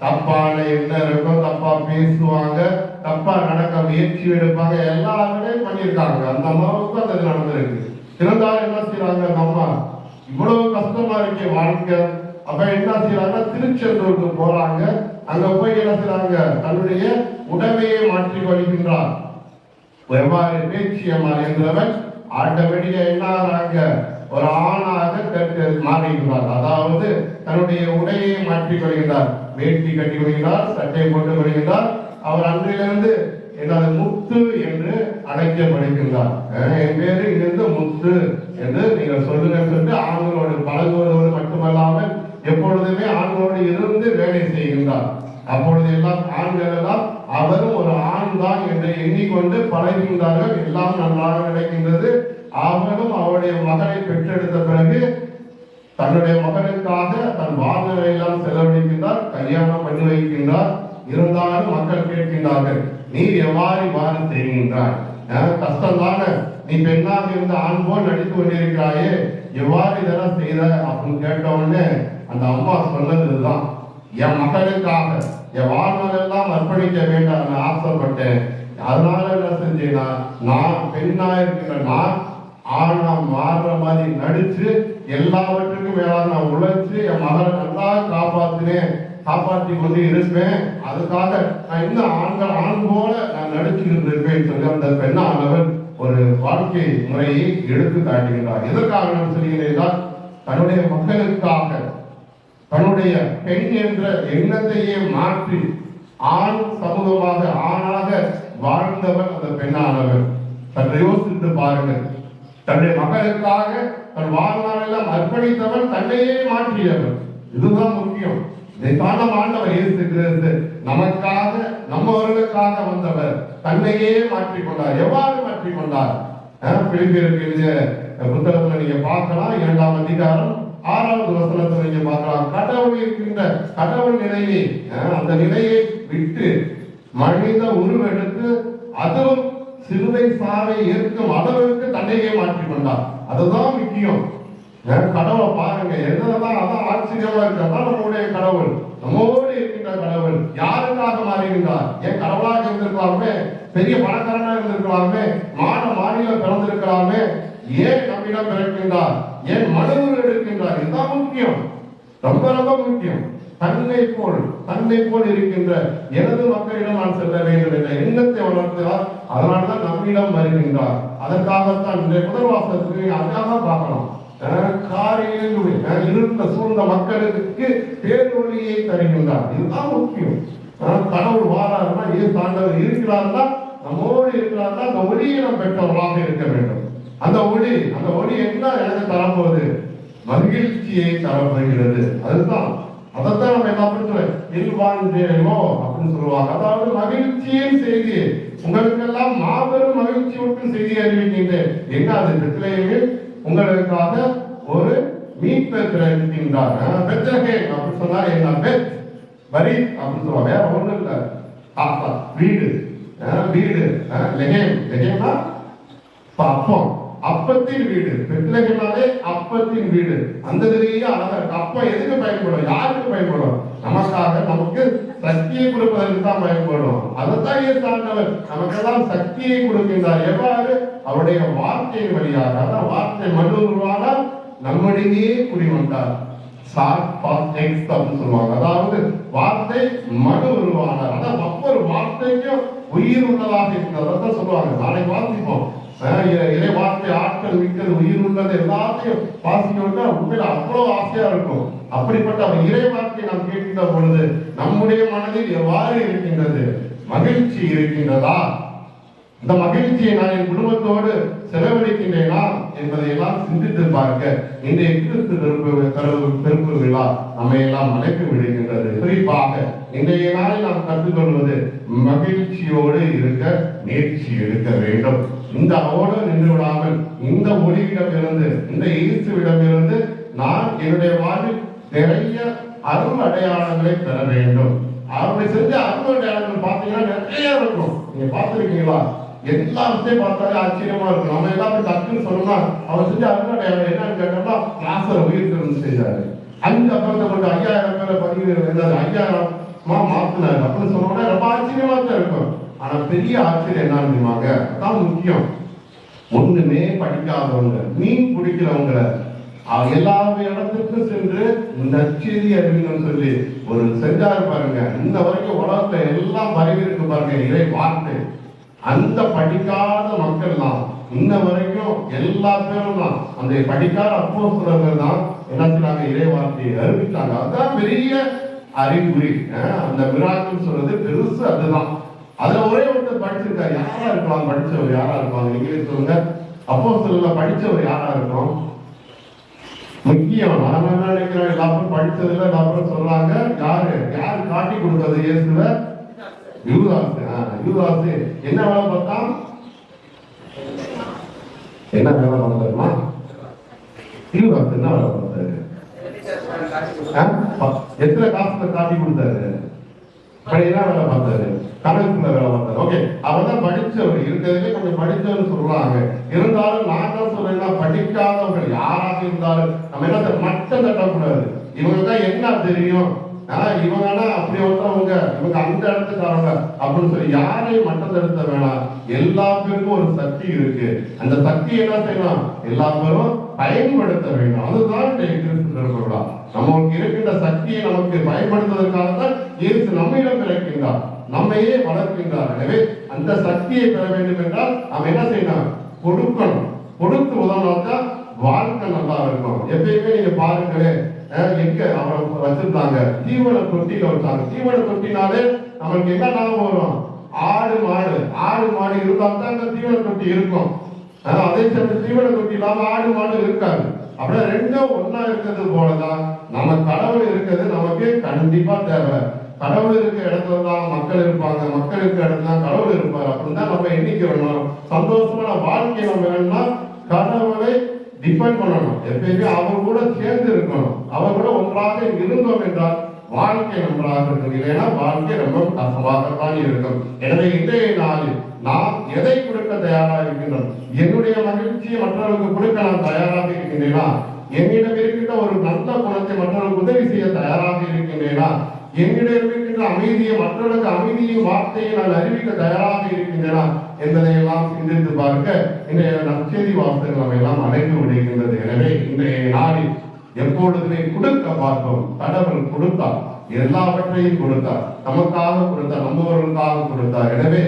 தப்பான என்ன இருக்கும், தப்பா பேசுவாங்க, தப்பா நடக்க முயற்சி எடுப்பாங்க, எல்லாருமே பண்ணியிருக்காங்க. அந்த அம்மாவுக்கும் அது நடந்திருக்கு. இருந்தாலும் என்ன செய்யறாங்க? அந்த அம்மா இவ்வளவு கஷ்டமா இருக்கு வாழ்க்கை. அப்ப என்ன செய்யறாங்க? திருச்செந்தூருக்கு போறாங்க. அங்க போய் என்ன செய்யறாங்க? தன்னுடைய உடமையை மாற்றி கொள்கின்றார். எவ்வாறு? பேச்சியம்மா என்றவன் ஆட்டோமேட்டிக்கா என்ன ஆகிறாங்க? ஒரு ஆணாக மாறுகிறார். அதாவது தன்னுடைய உடையை மாற்றிக் கொள்கின்றார், வேட்டி கட்டி கொள்கிறார், சட்டை போட்டு கொள்கின்றார். அவர் அன்றிலிருந்து எனது முத்து என்று அழைக்கப்படுகின்றார். என் பேரு இங்கிருந்து முத்து என்று நீங்கள் சொல்லுங்க சொல்லிட்டு ஆண்களோடு பழகுவதோடு மட்டுமல்லாமல் எப்பொழுதுமே ஆண்களோடு இருந்து வேலை செய்கின்றார். அப்பொழுது எல்லாம் ஆண்கள் எல்லாம் அவரும் ஒரு ஆண் தான் என்று எண்ணிக்கொண்டு பழகின்றார்கள். எல்லாம் நன்றாக கிடைக்கின்றது. அவனும் அவருடைய மகனை பெற்றெடுத்த பிறகு தன்னுடைய மகனுக்காக தன் வாழ்நாளை எல்லாம் செலவழிக்கின்றார், கல்யாணம் பண்ணி வைக்கின்றார். இருந்தாலும் மக்கள் கேட்கின்றார்கள், நீ எவ்வாறு செய்கின்றாய்? கஷ்டம் தானே, நீ பெண்ணாக இருந்து ஆண் போல் நடித்து கொண்டிருக்கிறாயே, எவ்வாறு இதெல்லாம் செய்த அப்படின்னு கேட்ட உடனே அந்த அம்மா சொன்னதுதான், என் மகனுக்காக என் வாழ்நாளெல்லாம் அர்ப்பணிக்க வேண்டாம் ஆசைப்பட்டேன். அதனால என்ன செஞ்சேன்னா, நான் பெண்ணா இருக்கின்ற நான் ஆனா மாறுற மாதிரி நடிச்சு எல்லாவற்றுக்கும் மேலாக நான் உழைச்சு என் மகனை நல்லா காப்பாற்றி கொண்டு இருப்பேன். அதுக்காக நான் இன்னும் ஆண் போல நான் நடிச்சுக்கிட்டு இருப்பேன் சொல்லி அந்த பெண்ணானவர் ஒரு வாழ்க்கை முறையை எடுத்து காட்டுகின்றார். எதற்காக நான் சொல்கிறேன்? தன்னுடைய மக்களுக்காக தன்னுடைய பெண் என்ற எண்ணத்தையே மாற்றி ஆண் சமூகமாக ஆணாக வாழ்ந்தவர் அந்த பெண்ணானவர். சற்று யோசித்து பாருங்கள். தன்னுடைய மகளுக்காக தன் வாழ்நாளெல்லாம் அர்ப்பணித்தவர், தன்னையே மாற்றியவர். இதுதான் முக்கியம். இதைத்தான் ஆண்டவர் இயேசு கிறிஸ்து நமக்காக நம்மவர்களுக்காக வந்தவர். தன்னையே மாற்றிக்கொண்டார். எவ்வாறு மாற்றிக்கொண்டார்? பிலிப்பியருக்கு எழுதிய புத்தகத்துல நீங்க பார்க்கலாம், 2ஆம் அதிகாரம் 6வது வசனத்தை நீங்க பார்க்கலாம். கடவுள் இருக்கின்ற கடவுள் நிலையை, அந்த நிலையை விட்டு மனித உருவெடுத்து அதுவும் சிலுவை சாவை ஏற்கும் அளவுக்கு தன்னையே மாற்றிக்கொண்டார். அதுதான் முக்கியம். கடவுளை பாருங்க, என்னதான் அதான் ஆச்சரியமா இருக்கு. அதான் நம்முடைய கடவுள், நம்மோடு இருக்கின்ற கடவுள். யாருக்காக மாறுகின்றார்? ஏன் கடவுளாக இருந்திருக்கலாமே, பெரிய பணக்காரனா இருந்திருக்கலாமே, மாநில பிறந்திருக்கலாமே, ஏன் நம்மிடம் பிறக்கின்றார்? ஏன் மனிதர்கள் எடுக்கின்றார்? இதுதான் முக்கியம், ரொம்ப ரொம்ப முக்கியம். தன்னை போல் இருக்கின்ற எனது மக்களிடம் நான் செல்ல வேண்டும் என்ற எண்ணத்தை வளர்க்கிறார். அதனால்தான் நம்மிடம் வருகின்றார். அதற்காகத்தான் இந்த முதல் வாசகத்துக்கு அழகாக பார்க்கலாம். காரியங்கள் இருந்த சூழ்ந்த மக்களுக்கு பேரொழியை தருகின்றார். இதுதான் முக்கியம். கடவுள் வாராருன்னா ஏன் தாண்டவர் இருக்கிறார்னா நம்மோடு இருக்கிறார்னா அந்த ஒளியை நாம் பெற்றவர்களாக இருக்க வேண்டும். அந்த ஒளி என்ன எனக்கு தரப்போகுது? மகிழ்ச்சியை தரப்படுகிறது. அதுதான் அதைத்தான் நம்ம என்ன பண்ணுறோம், இல்வாஞ்சேலோ அப்படின்னு சொல்லுவாங்க. அதாவது மகிழ்ச்சியின் செய்தி, உங்களுக்கெல்லாம் மாபெரும் மகிழ்ச்சியூட்டும் செய்தி அறிவிக்கின்றேன். என்ன அது? பெத்லகேமில் உங்களுக்காக ஒரு மீட்பர் பிறக்கின்றார். பெத்லகேம் அப்படின்னு சொன்னா என்ன? பெத் வரி அப்படின்னு சொல்லுவாங்க. வேற ஒண்ணும் இல்ல, வீடு வீடு. லெகேம்னா அப்பம், அப்பத்தின் வீடு. பெத்லகேம்னாலே அப்பத்தின் வீடு. அந்த இதுலயே அழகா இருக்கு. அப்பம் எதுக்கு பயன்படும்? யாருக்கு பயன்படும்? நமக்காக, நமக்கு சக்தியை கொடுப்பதற்கு தான் பயன்படும். அதைத்தான் ஏற்றாண்டவர் நமக்கெல்லாம் சக்தியை கொடுக்கின்றார். எவ்வாறு? அவருடைய வார்த்தையின் வழியாக. அதான் வார்த்தை மனு உருவானால் நம்மிடையே குடிவந்தார். சொல்லுவாங்க. அதாவது வார்த்தை மனு உருவானார். அதான் ஒவ்வொரு வார்த்தைக்கும் உயிர் உள்ளதாக இருக்கிறத சொல்லுவாங்க. நாளைக்கு வாசிப்போம். இறை வார்த்தை ஆட்கள் மிக்கது, உயிர் உள்ளது, எல்லாத்தையும் வாசிக்கணும்னா உண்மையில அவ்வளவு ஆசையா இருக்கும். அப்படிப்பட்ட இறை வார்த்தை நாம் கேட்கின்ற பொழுது நம்முடைய மனதில் எவ்வாறு இருக்கின்றது? மகிழ்ச்சி இருக்கின்றதா? இந்த மகிழ்ச்சியை நான் என் குடும்பத்தோடு செலவழிக்கின்றேனா என்பதை எல்லாம் சிந்தித்து பார்க்க இன்றைய கிறிஸ்து பெருப்பு விழா நம்மை எல்லாம் அழைப்பு விடுகின்றது. குறிப்பாக இன்றைய நாளில் நாம் கற்றுக்கொள்வது மகிழ்ச்சியோடு இருக்க முயற்சி எடுக்க வேண்டும். இந்த அவோடு நின்று விடாமல் இந்த ஒளியிடமிருந்து, இந்த இயேசுவிடமிருந்து நான் என்னுடைய வாழ்வில் நிறைய அருள் அடையாளங்களை பெற வேண்டும். அவருடைய செஞ்ச அருள் அடையாளங்கள் பார்த்தீங்கன்னா நிறைய இருக்கும். நீங்க பார்த்துருக்கீங்களா? எல்லாத்தையும் பார்த்தாலே ஆச்சரியமா இருக்கும். நம்ம எல்லாத்தையும் டக்குன்னு சொல்லணும்னா அவர் செஞ்ச அருள் அடையாளம் என்னன்னு கேட்டோம்னா லாசரை உயிர்த்தெழுந்து செய்தாரு. 5 அப்பறத்தை கொண்டு 5000 பேரை பதிவு 5000 மாத்தினாரு அப்படின்னு சொன்னோம்னா ரொம்ப ஆச்சரியமா தான் இருக்கும். ஆனா பெரிய ஆச்சரியம் என்னன்னு தெரியுமாங்க? அதான் முக்கியம். ஒண்ணுமே படிக்காதவங்க, மீன் பிடிக்கிறவங்க எல்லா இடத்துக்கும் சென்று நற்செய்தி அறிவிங்கன்னு சொல்லி ஒரு செஞ்சாரு பாருங்க. இந்த வரைக்கும் உலகத்துல எல்லாம் பரவி இருக்கு பாருங்க இறை வார்த்தை. அந்த படிக்காத மக்கள் தான் இன்ன வரைக்கும் எல்லா பேரும் தான் அந்த படிக்காத அப்போஸ்தலர்கள் தான் என்ன செய்றாங்க? இறை வார்த்தையை அறிவிச்சாங்க. அதுதான் பெரிய அறிகுறி. அந்த மிராக்கிள் சொல்றது பெருசு. அதுதான். அதுல ஒரே ஒருத்தர் படிச்சிருக்காரு. யாரா இருக்கலாம்? படிச்சவர் யாரா இருப்பாங்க? நீங்களே சொல்லுங்க. அப்போஸ்தலர்ல படிச்சவர் யாரா இருக்கும்? முக்கியம். நாம என்ன நினைக்கிறோம்? எல்லாரும் படிச்சதுல எல்லாரும் சொல்றாங்க. யாரு காட்டி கொடுத்தது இயேசுவ? யூதாசு. யூதாசு என்ன வேலை பார்த்தான்? என்ன வேலை பார்த்தாருமா? யூதாசு என்ன வேலை பார்த்தாரு? எத்தனை காசுல காட்டி கொடுத்தாரு? என்ன வேலை பார்த்தாரு? கணக்குல வேலை பார்த்தாரு. ஓகே, அவர் தான் படிச்சவர். இருக்கிறதுலே கொஞ்சம் படிச்சவர் சொல்றாங்க. இருந்தாலும் நான் தான் சொல்றேன், படிக்காதவர்கள் யாராக இருந்தாலும் நம்ம என்ன மட்டம் தட்டக்கூடாது. இவங்க தான் என்ன தெரியும், இவங்கன்னா அப்படி ஒருத்தவங்க, இவங்க அந்த இடத்துக்காரங்க அப்படின்னு சொல்லி யாரையும் மட்டம் தடுத்த வேணாம். எல்லா பேருக்கும் ஒரு சக்தி இருக்கு. அந்த சக்தி என்ன செய்யலாம்? எல்லா பேரும் பயன்படுத்த வேண்டும். அதுதான் கிறிஸ்து. நமக்கு இருக்கின்ற சக்தியை நமக்கு பயன்படுத்துவதற்காக தான் இயேசு நம்மிடம் பிறக்கின்றார், நம்மையே வளர்க்கின்றார். எனவே அந்த சக்தியை பெற வேண்டும் என்றால் நாம் என்ன செய்யணும்? கொடுக்கணும். கொடுத்து உதவினால்தான் வாழ்க்கை நல்லா இருக்கும். எப்பயுமே நீங்க பாருங்களேன், எங்க அவங்க வச்சிருந்தாங்க? தீவன தொட்டியில வச்சாங்க. தீவன தொட்டினாலே நமக்கு என்ன ஞாபகம் வரும்? ஆடு மாடு இருந்தால் தான் அந்த தீவன தொட்டி இருக்கும். அதே சமயம் தீவன தொட்டி இல்லாம ஆடு மாடு இருக்காது. அப்படியே ரெண்டும் ஒன்னா இருக்கிறது போலதான் நம்ம கடவுள் இருக்கிறது நமக்கு கண்டிப்பா தேவை. கடவுள் இருக்க இடத்துல தான் மக்கள் இருப்பாங்க, மக்கள் இருக்க இடத்துல தான் கடவுள் இருப்பார். அப்படின்னு தான் நம்ம எண்ணிக்கை வேணும். சந்தோஷமான வாழ்க்கை நம்ம வேணும்னா கடவுளை டிபெண்ட் பண்ணணும். எப்பயுமே அவர் கூட சேர்ந்து இருக்கணும். அவர் கூட ஒன்றாக இருந்தோம் என்றால் வாழ்க்கை நன்றாக இருக்கும். இல்லைன்னா வாழ்க்கை ரொம்ப கஷ்டமாகத்தான் இருக்கும். எனவே இன்றைய நாளில் நாம் எதை கொடுக்க தயாராக இருக்கின்றோம்? என்னுடைய மகிழ்ச்சியை மற்றவர்களுக்கு கொடுக்க நான் தயாராக இருக்கின்றேனா? என்னிடம் இருக்கின்ற ஒரு நல்ல குணத்தை மற்றவர்களுக்கு உதவி செய்ய தயாராக இருக்கின்றேனா? என்னிடம் இருக்கின்ற அமைதியை மற்றவர்களுக்கு அமைதியின் வார்த்தையை நான் அறிவிக்க தயாராக இருக்கின்றேனா என்பதை எல்லாம் சிந்தித்து பார்க்க இன்றைய நற்செய்தி வார்த்தைகள் நம்ம எல்லாம் அழைத்து விடுகின்றது. எனவே இன்றைய நாளில் எப்பொழுதுமே கொடுக்க பார்ப்போம். கடவுள் கொடுத்தார். எல்லாவற்றையும் கொடுத்தார். நமக்காக கொடுத்தார், நம்மவர்களுக்காக கொடுத்தார். எனவே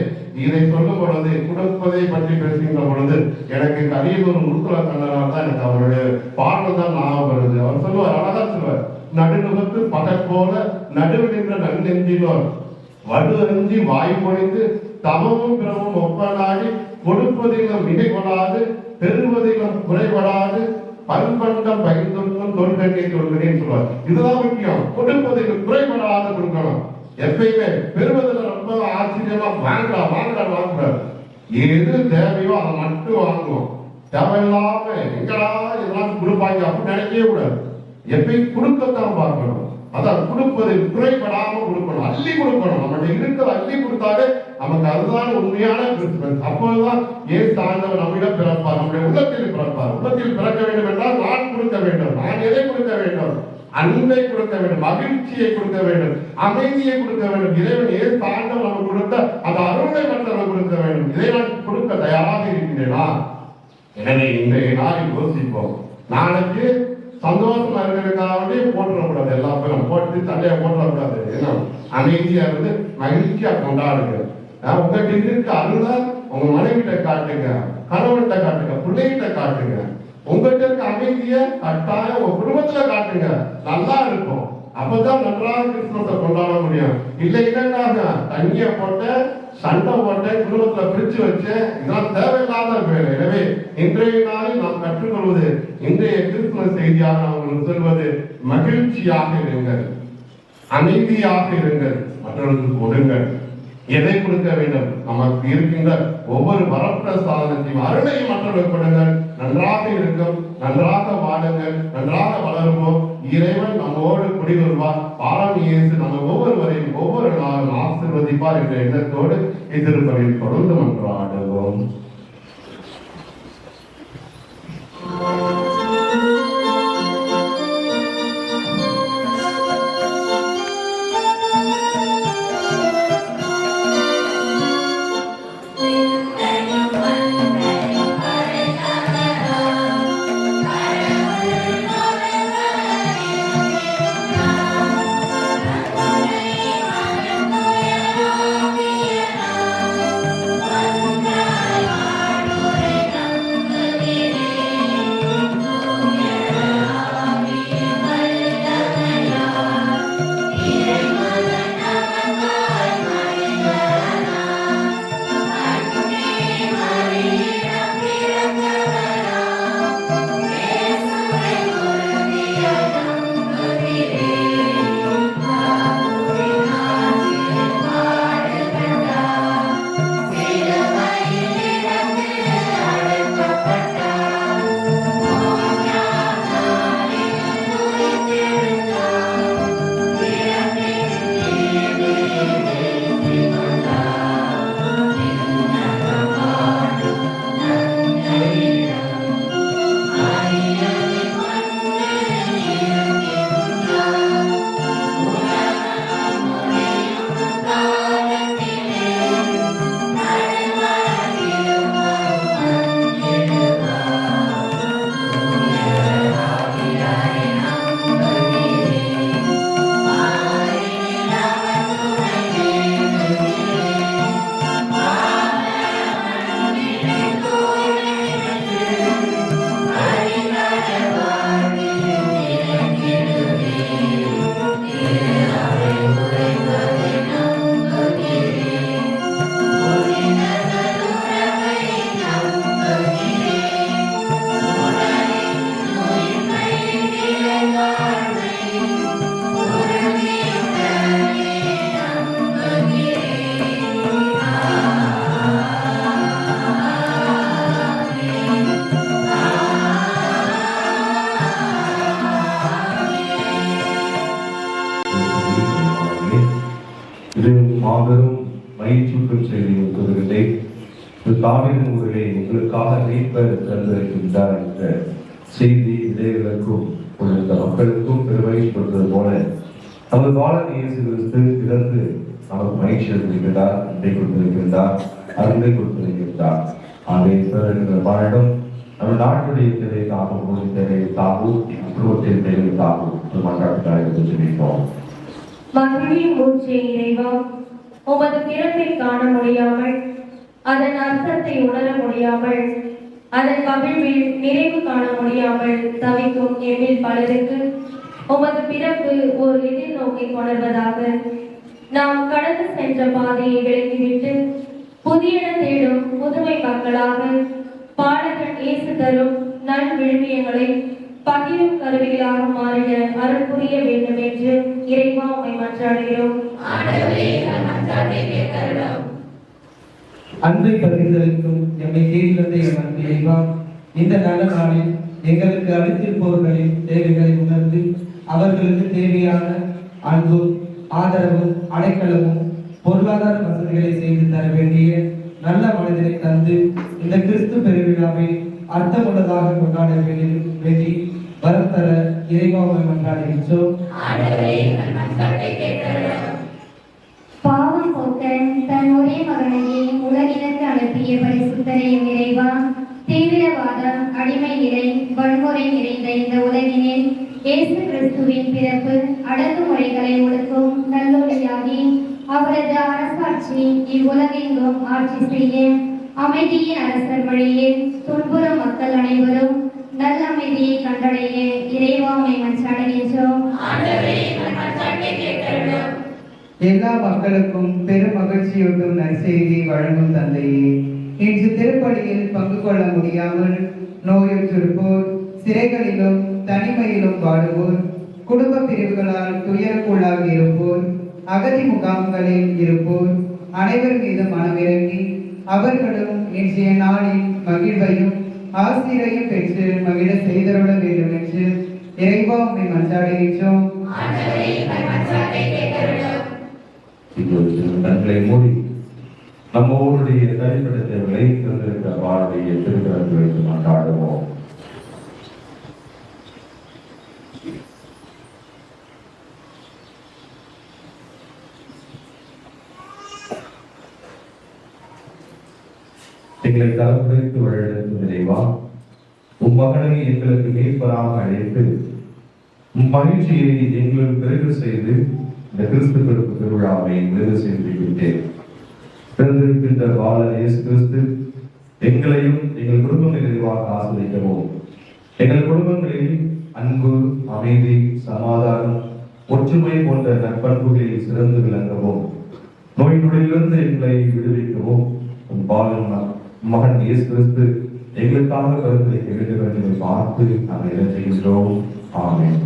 இதை சொல்லும் பொழுது, கொடுப்பதை பற்றி பேசுகின்ற பொழுது எனக்கு அரியலூர் முருக்குல கண்ணனால் தான் எனக்கு அவருடைய பாடல் தான் ஞாபகம் வருது. அவர் சொல்லுவார், அழகா சொல்லுவார், நடுநுகத்து பகற் போல நடுவில் நின்ற நன்னெஞ்சிலோர் வடு அறிஞ்சி வாய் பொழிந்து தமமும் பிறவும் ஒப்பனாடி கொடுப்பதிலும் மிகைப்படாது பெறுவதிலும் குறைபடாது பண்பண்டம் பகிர்ந்தும் தொல்கண்ணை தொல்கண்ணே சொல்வார். இதுதான் முக்கியம். கொடுப்பதிலும் குறைபடாத கொடுக்கணும். எப்பயுமே பெறுவதில் ரொம்ப ஆச்சரியமா வாங்கக்கூடாது. எது தேவையோ அதை மட்டும் வாங்குவோம். தேவையில்லாம எங்கடா இதெல்லாம் கொடுப்பாங்க அப்படின்னு நினைக்கவே கூடாது. எப்பயும் கொடுக்கத்தான் பார்க்கணும். அதான் கொடுப்பதில் குறைபடாம கொடுக்கணும், அள்ளி கொடுக்கணும். நம்மகிட்ட இருக்கிற அள்ளி கொடுத்தாலே நமக்கு அதுதான் உண்மையான கிறிஸ்துமஸ். அப்போதுதான் ஏன் ஆண்டவர் நம்மிடம் பிறப்பார், நம்முடைய உள்ளத்தில் பிறப்பார். உள்ளத்தில் பிறக்க வேண்டும் என்றால் நான் கொடுக்க வேண்டும். நான் எதை கொடுக்க வேண்டும்? அன்பை கொடுக்க வேண்டும், மகிழ்ச்சியை கொடுக்க வேண்டும், அமைதியை கொடுக்க வேண்டும். இறைவன் ஏன் ஆண்டவர் நமக்கு கொடுத்த அந்த அருளை மற்றவர்கள் கொடுக்க வேண்டும். இதை நான் கொடுக்க தயாராக இருக்கின்றேனா? எனவே இன்றைய நாளில் யோசிப்போம். நாளைக்கு சந்தோஷமா இருக்கிறதுக்காக போட்டுறக்கூடாது. எல்லா பேரும் போட்டு தண்டையை போட்டுறக்கூடாது. ஏன்னா அமைதியா இருந்து மகிழ்ச்சியா கொண்டாடுங்க. உங்ககிட்ட இருக்க அருள உங்க மனைவிட்ட காட்டுங்க, கணவன்கிட்ட காட்டுங்க, பிள்ளைகிட்ட காட்டுங்க. உங்ககிட்ட இருக்க அமைதிய கட்டாயம் உங்க குடும்பத்துல காட்டுங்க. நல்லா இருக்கும். அப்பதான் நன்றாக கிறிஸ்துமஸை கொண்டாட முடியும். இல்லைன்னா தண்ணிய போட்ட சண்டை போட்ட குடும்பத்துல பிரிச்சு வச்சு இதெல்லாம் தேவையில்லாத வேலை. எனவே இன்றைய நாளில் நாம் கற்றுக்கொள்வது, இன்றைய கிறிஸ்துமஸ் செய்தியாக நாம் சொல்வது, மகிழ்ச்சியாக இருங்கள், அமைதியாக இருங்கள், மற்றவர்களுக்கு கொடுங்கள். எதை கொடுக்க வேண்டும்? நமக்கு இருக்கின்ற ஒவ்வொரு வரப்பிரசாதத்தையும் அருளையும் மற்றவர்களுக்கு கொடுங்கள். நன்றாக இருக்கும், நன்றாக வாழுங்கள், நன்றாக வளருவோம். இறைவன் நம்மோடு குடிவருவார். பாரம் இயேசு நம்ம ஒவ்வொருவரையும் ஒவ்வொரு நாளும் ஆசீர்வதிப்பார் என்ற எண்ணத்தோடு இத்திருப்பலில் தொடர்ந்து மன்றாடுவோம். இது மாபெரும் மகிழ்ச்சியூட்டும் செய்தி கூறுகிறேன். தாவீதின் ஊரிலே உங்களுக்காக மீட்பர் தந்திருக்கின்றார் என்ற செய்தி இடையிலுக்கும் இந்த மக்களுக்கும் பெருமை கொடுத்தது போல நமது பாலன் இயேசு கிறிஸ்து பிறந்து நமக்கு மகிழ்ச்சி கொடுத்திருக்கின்றார், அன்பை கொடுத்திருக்கின்றார், அன்பை கொடுத்திருக்கின்றார். அதை பாடம் நம்ம நாட்டுடைய தேவைக்காகவும் தேவைக்காகவும் குடும்பத்தின் தேவைக்காகவும் மன்றாட்டுக்காக சொல்லியிருக்கோம். மகிழின் மூச்சே இறைவா, உமது பிறப்பை காண முடியாமல், அதன் அர்த்தத்தை உணர முடியாமல், அதன் மகிழ்வில் நிறைவு காண முடியாமல் தவிக்கும் எம்மில் பலருக்கு உமது பிறப்பு ஒரு எதிர்நோக்கை கொணர்வதாக. நாம் கடந்து சென்ற பாதையை விலக்கிவிட்டு புதியன தேடும் புதுமை மக்களாக பாடகன் இயேசு தரும் நல் விழுமியங்களை பகிரும் கருவிகளாக மாறிட அருள் புரிய வேண்டும் என்று இறைவா உம்மை மன்றாடுகிறோம். அன்பை பகிர்ந்தளிக்கும் எம்மை தேடி வந்த எமக்கு இறைவா, இந்த நல்ல நாளில் எங்களுக்கு அளித்திருப்பவர்களின் தேவைகளை உணர்ந்து அவர்களுக்கு தேவையான அன்பும் ஆதரவும் அடைக்கலமும் பொருளாதார வசதிகளை செய்து தர வேண்டிய நல்ல மனிதனை தந்து இந்த கிறிஸ்து பெருவிழாவை அர்த்தமுள்ளதாக கொண்டாட வேண்டி வரம் தர இறைவாவை மன்றாடுகின்றோம். பாவம் போக்க தன் ஒரே மகனையே உலகிற்கு அனுப்பிய பரிசுத்தரையும் இறைவா, தீவிரவாதம், அடிமை நிலை, வன்முறை நிறைந்த இந்த உலகினில் இயேசு கிறிஸ்துவின் பிறப்பு அடக்குமுறைகளை ஒடுக்கும் நல்லொளியாகி அவரது அரசாட்சி இவ்வுலகெங்கும் ஆட்சி செய்ய அமைதியின் அரசர் வழியில் துன்புறும் மக்கள் அனைவரும் நல்ல அமைதியை கண்டடைய இறைவாமை மன்றாடுகின்றோம். எல்லா மக்களுக்கும் பெரும் மகிழ்ச்சியூட்டும் நற்செய்தியை வழங்கும் தந்தையே, இன்று திருப்பலியில் பங்கு கொள்ள முடியாமல் நோயுற்றிருப்போர், சிறைகளிலும் தனிமையிலும் வாடுவோர், குடும்ப பிரிவுகளால் துயரக்குள்ளாகி இருப்போர், அகதி முகாம்களில் இருப்போர் அனைவர் மீது மனமிறங்கி அவர்களும் இன்றைய நாளில் மகிழ்வையும் ஆசிரியையும் பெற்று மகிழ செய்தருள வேண்டும் என்று இறைவா உம்மை மன்றாடுகின்றோம். தங்களை மூடி நம்மோருடைய தனிப்பட்ட தேவைகளை திறந்திருக்கிற வாழ்வையை திருக்கிறது வைத்து கொண்டாடுவோம். எங்களை தலைமுறைக்கு வழிநடத்தும் இறைவா, உம் மகனை எங்களுக்கு மீட்பராக அழைத்து மகிழ்ச்சியை எங்களுக்கு பெருக செய்து இந்த கிறிஸ்து பிறப்பு திருவிழாவை நிறைவு செய்து விட்டேன். பிறந்திருக்கின்ற பாலன் இயேசு கிறிஸ்து எங்களையும் எங்கள் குடும்பங்களை நிறைவாக ஆசிரியக்கவும், எங்கள் குடும்பங்களில் அன்பு, அமைதி, சமாதானம், ஒற்றுமை போன்ற நற்பண்புகளில் சிறந்து விளங்கவும், நோய் நொடியிலிருந்து எங்களை விடுவிக்கவும் பாலன் மகன் இயேசு கிறிஸ்து எங்களுக்காக கருத்தளிக்க வேண்டும் என்று பார்த்து நாங்கள் இதை செய்கிறோம். ஆமென்.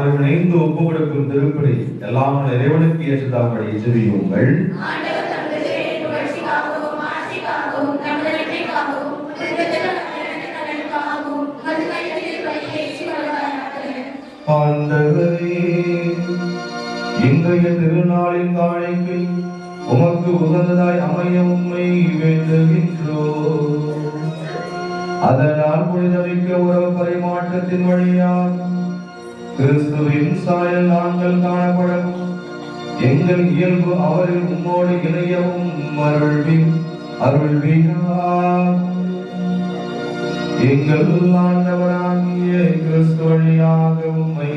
யாவரும் இணைந்து ஒப்பு கொடுக்கும் திருப்பலி எல்லாம் இறைவனுக்கு ஏற்றதாபடி ஜெபியுங்கள். ஆண்டவரே, இன்றைய திருநாளின் காணிக்கை உமக்கு உகந்ததாய் அமைய உம்மை வேண்டுகின்றோம். அதனால் புனிதமிக்க உறவு பரிமாற்றத்தின் வழியாக கிறிஸ்துவின் சாயல் நாங்கள் காணப்படவும் எங்கள் இயல்பு அவரில் உம்மோடு இணையவும் அருள்வீரார். எங்கள் ஆண்டவராகிய கிறிஸ்து வழியாக உம்மை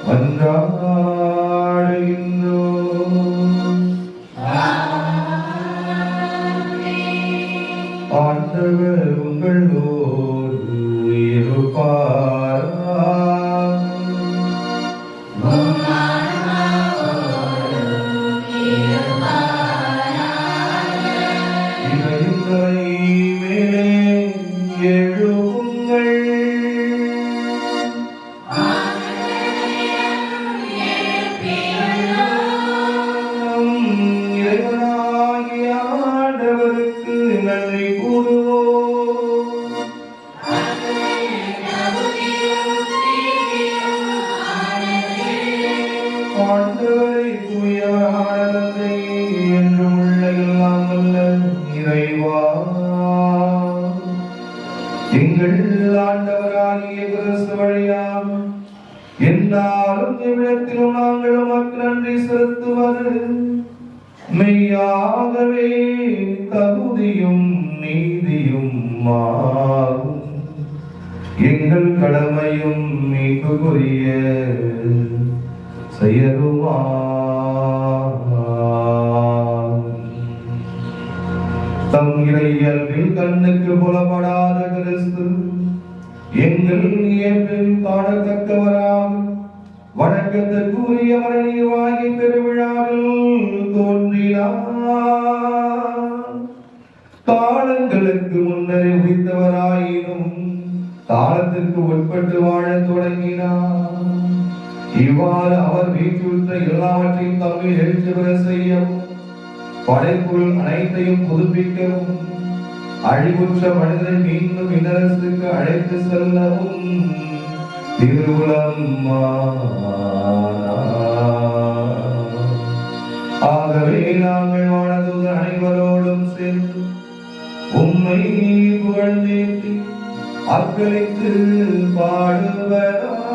மன்றாடுகின்றோம். ஆண்டவர் உங்களோடு இருப்பாராக. இறைவனை மேலே எழுப்புங்கள். இறைவனாகிய ஆண்டவருக்கு நன்றி கூறுவோம். ஆண்டவரை தூயவரான தந்தை என்றும் உள்ள எல்லாம் வல்ல இறைவா, எங்கள் ஆண்டவராகிய கிறிஸ்து வழியாக எந்நாளும் எவ்விடத்திலும் நாங்கள் உமக்கு நன்றி செலுத்துவது மெய்யாகவே தகுதியும் நீதியும் ஆகும். எங்கள் கடமையும் மீட்புக்குரிய செயலுமாகும். தம் இறையியல்பில் கண்ணுக்கு புலப்படாத கிறிஸ்து எங்கள் இயல்பில் காணத்தக்கவராக வணக்கத்திற்குரிய மறைவாகி பெருவிழாவில் தோன்றினார். காலங்களுக்கு முன்னரே உதித்தவராயினும் காலத்திற்கு உட்பட்டு வாழத் தொடங்கினார். இவ்வாறு அவர் வீட்டுற்ற எல்லாவற்றையும் தம்மில் எழுச்சி பெற செய்யவும் படைப்புகள் அனைத்தையும் புதுப்பிக்கவும் அழிவுற்ற மனிதரை மீண்டும் இன்னரசுக்கு அழைத்து செல்லவும் திருவுளம் ஆகவே நாங்கள் வானதூதர் அனைவரோடும் சேர்ந்து உம்மை புகழ்ந்தேற்றி அக்களித்து பாடுவதாவது.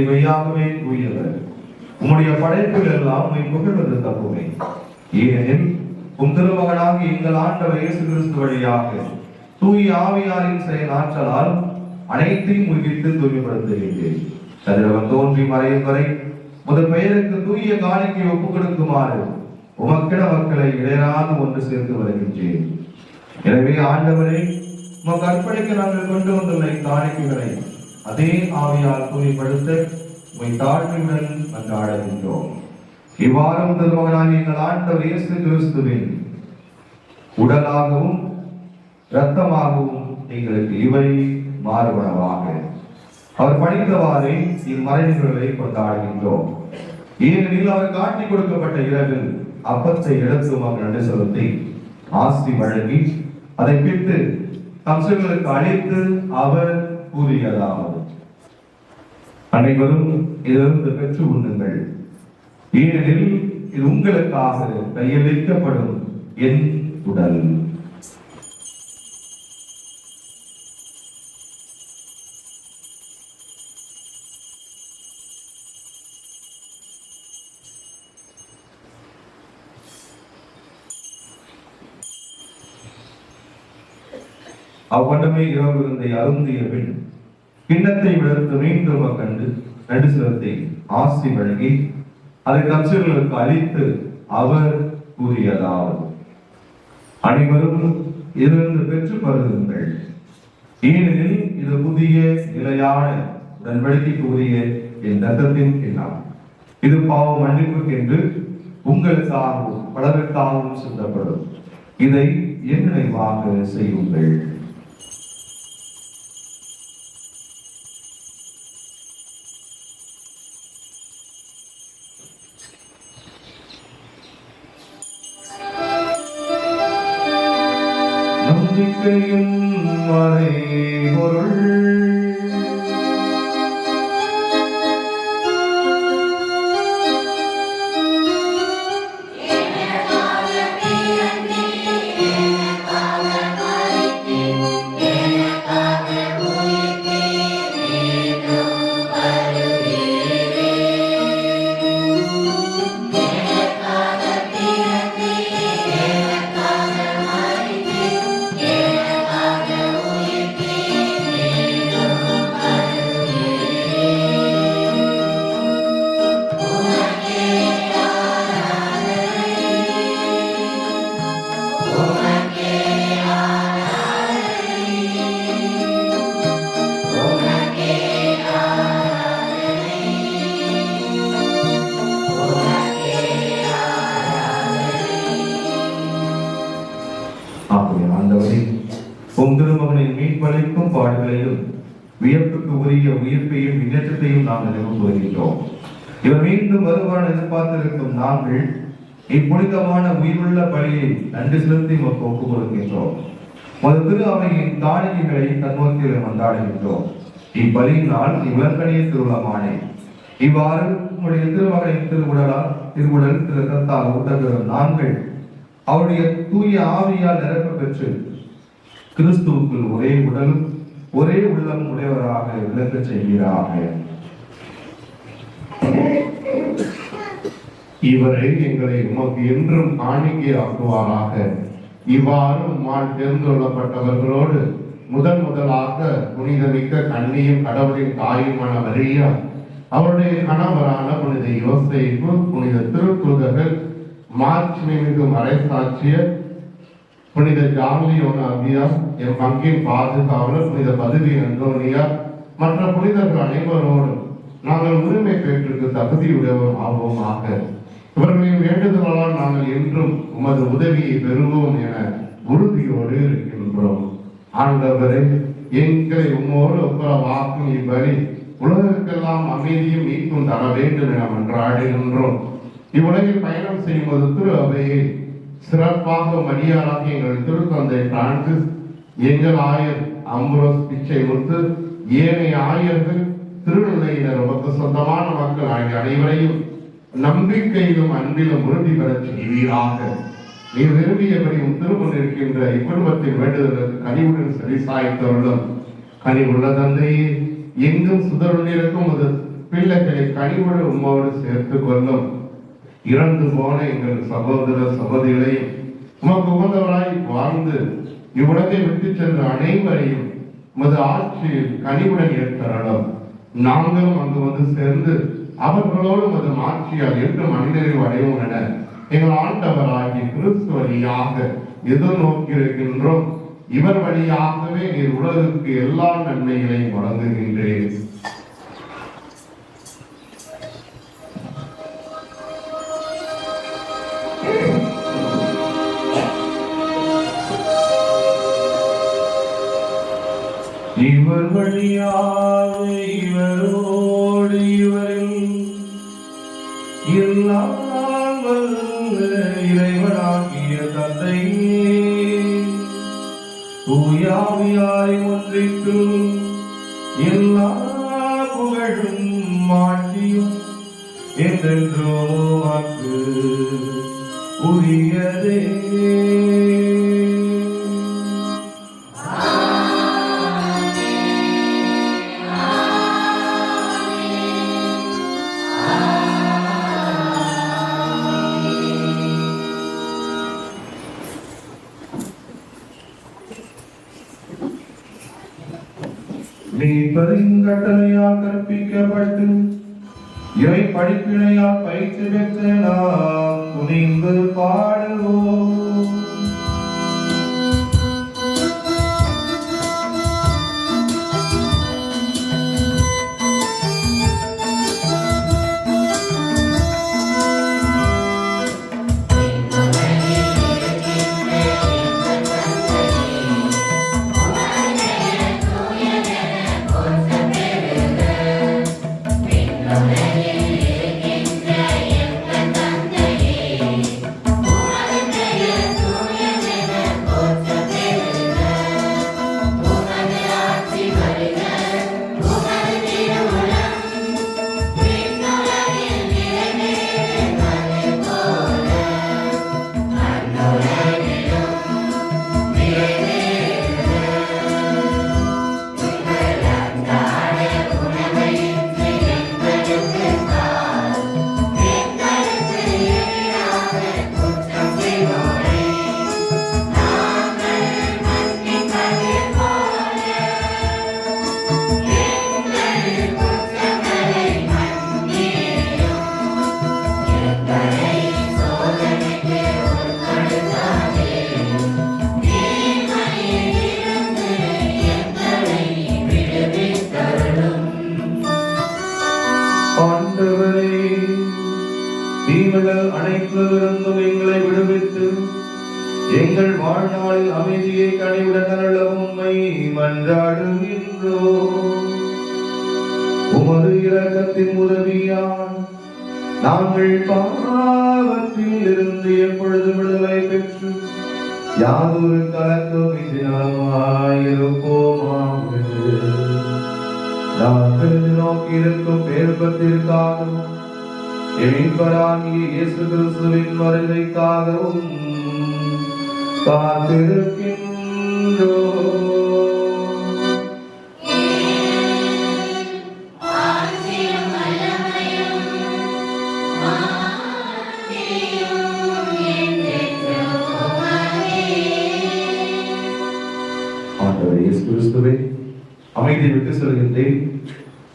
மெய்யாகவே தூயவர். உம்முடைய படைப்புகள் எல்லாம் உம்மை புகழ்வது தப்புமே. ஏனெனில் உம் திருமகனாக எங்கள் ஆண்டவர் இயேசு கிறிஸ்து வழியாக தூய ஆவியாரின் செயல் ஆற்றலால் அனைத்தையும் உயிர்த்து தூய்மைப்படுத்துகிறேன். கதிரவன் தோன்றி மறையும் வரை முதல் பெயருக்கு தூய காணிக்கை ஒப்புக் கொடுக்குமாறு உமக்கிட மக்களை இடையராது ஒன்று சேர்த்து வருகின்றேன். எனவே ஆண்டவரே, உமக்கு அர்ப்பணிக்க நாங்கள் கொண்டு வந்துள்ள காணிக்கைகளை அதே ஆவியால் தூய்மைப்படுத்த உம்மை தாழ்மையுடன் மன்றாடுகின்றோம். இவ்வாறு திருமகனாகிய எங்கள் ஆண்டவர் இயேசு கிறிஸ்துவின் உடலாகவும் இரத்தமாகவும் எங்களுக்கு இவை மாறுபடவாக. அவர் பணித்தவாறே இம்மறைகளை கொண்டாடுகின்றோம். ஏனெனில் அவர் காட்டிக் கொடுக்கப்பட்ட இரவில் அப்பத்தை எடுத்து மக்கள் நன்றி செலுத்தி ஆசி வழங்கி அதை பிட்டு தம் சீடர்களுக்கு அளித்து அவர் கூறியதாவது: அனைவரும் இதிலிருந்து பெற்று உண்ணுங்கள், ஏனெனில் இது உங்களுக்காக கையளிக்கப்படும் என் உடல். அவ்வண்ணமே இரவு விருந்தை அருந்திய பின் கிண்ணத்தை விடுத்து மீண்டும் கண்டு நடு செலுத்தி ஆசி வழங்கி அதை தம் சீடர்களுக்கு அளித்து அவர் கூறியதாவது: அனைவரும் இதிலிருந்து பெற்று பருகுங்கள், ஏனெனில் இது புதிய நிலையான உடன்படிக்கைக்கு உரிய என் ரத்தத்தின் கிண்ணம். இது பாவ மன்னிப்புக்கென்று உங்களுக்காகவும் பலருக்காகவும் சிந்தப்படும். இதை என் நினைவாக செய்யுங்கள். நம்பிக்கையின் மறைபொருள் திருமகனின் மீட்பளிக்கும் பாடுகளையும் வியப்புக்கு உரிய உயிர்ப்பையும் இனத்தையும் நாங்கள் நினைவு வருகின்றோம். இவர் மீண்டும் வருவான் எதிர்பார்த்திருக்கும் நாங்கள் இப்புனிதமான உயிருள்ள பலியை நன்றி செலுத்தி ஒப்புக் கொடுக்கின்றோம். திரு அவையின் காணிக்கைகளை கண்மோக்கில் வந்தாடுகின்றோம். இப்பலியினால் இவ்விளக்கணிய திருவுளமானே. இவ்வாறு உங்களுடைய திருமகனின் திருவுடல் திரு கத்தால் ஊட்டப்பெறும் நாங்கள் அவருடைய தூய ஆவியால் நிரப்ப பெற்று கிறிஸ்துவுக்குள் ஒரே உடல் ஒரே உள்ளம் உடையவராக விளக்க செய்கிறாக. இவரை எங்களை உமக்கு என்றும் காணிக்கையாக்குவாராக. இவ்வாறு உம்மால் தேர்ந்து கொள்ளப்பட்டவர்களோடு முதலாக புனிதமிக்க கன்னியும் கடவுளின் தாயுமான மரியா, அவருடைய கணவரான புனித யோசேப்பு, புனித திருத்தூதர்கள், மாட்சிமிகு மறைசாட்சியர் புனித ஜார்லியோனாவியா, என் பங்கின் பாதுகாவலர் புனித பதுவி அந்தோனியா, மற்ற புனிதர்கள் அனைவரோடும் நாங்கள் உரிமை பெற்றுக்கு தகுதியுடையவர் ஆவோமாக. இவர்களின் வேண்டுதலால் நாங்கள் என்றும் உமது உதவியை பெறுவோம் என உறுதியோடு இருக்கின்றோம். ஆண்டவரே, எங்களை உம்மோடு ஒப்புரவாக்கும் இவ்வழி உலகத்துக்கெல்லாம் அமைதியும் மீட்டும் தர வேண்டும் என மன்றாடுகின்றோம். இவ்வுலகில் பயணம் செய்யும்போது திரு அவையை சிறப்பாக மரியாராக எங்கள் திருத்தந்தை பிரான்சிஸ், எங்கள் ஆயர் அம்புரோஸ் பிச்சைமுத்து, ஏனைய ஆயர்கள், திருநிலையினர், உமக்கு சொந்தமான மக்கள் ஆகிய அனைவரையும் நம்பிக்கையிலும் அன்பிலும் உறுதி பெறச் செய்வீராக. நீ விரும்பியபடி திருமணிருக்கின்ற இக்குடும்பத்தின் வேண்டுதலுக்கு கனிவுடன் செவிசாய்த்தவர்களும் கனிவுள்ள தந்தையே, எங்கும் சுடருண்டிருக்கும் ஒரு பிள்ளைகளை கனிவுடன் உம்மோடு சேர்த்துக் கொள்ளும். இறந்து போன எங்கள் சகோதர சகோதரிகளையும் உமக்கு உகந்தவராய் வாழ்ந்து இவ்வுலகை விட்டு சென்ற அனைவரையும் உமது ஆட்சியில் கனிவுடன் ஏற்றரலும். நாங்களும் அங்கு வந்து சேர்ந்து அவர்களோடு உமது ஆட்சியால் என்று மனிதரை அடைவோம் என எங்கள் ஆண்டவராகிய கிறிஸ்து வழியாக எதிர்நோக்கியிருக்கின்றோம். இவர் வழியாகவே நீர் உலகுக்கு எல்லா நன்மைகளையும் வழங்குகின்றேன். இவர் வழியாக இவரோடு இவரில் எல்லாம் வல்ல இறைவனாகிய தந்தையே தூயாவியாரின் ஒன்றிற்கு எல்லா புகழும் மாற்றியும் என்றென்றோ உமக்கு உரியதே. கட்டளையால் கற்பிக்கப்பட்டு இறை படிப்பினையால் பயிற்சி பெற்ற நாம் துணிந்து பாடுவோம். தீமைகள் அனைத்திலிருந்தும் எங்களை விடுவித்து எங்கள் வாழ்நாளில் அமைதியை கனிவுடன் அருள உம்மை மன்றாடுகின்றோம். உமது இரக்கத்தின் உதவியால் நாங்கள் பாவத்தில் இருந்து எப்பொழுது விடுதலை பெற்று யாதொரு கலக்கமின்றி நலமாயிருப்போமாக. நாங்கள் நோக்கி இருக்கும் பேர்பத்திற்காகவும் மீட்பராகிய இயேசு கிறிஸ்துவின் வருகைக்காகவும் காத்திருக்கின்றோம். ஆண்டவரே இயேசு கிறிஸ்துவே, அமைதி விட்டு செல்கின்றேன்,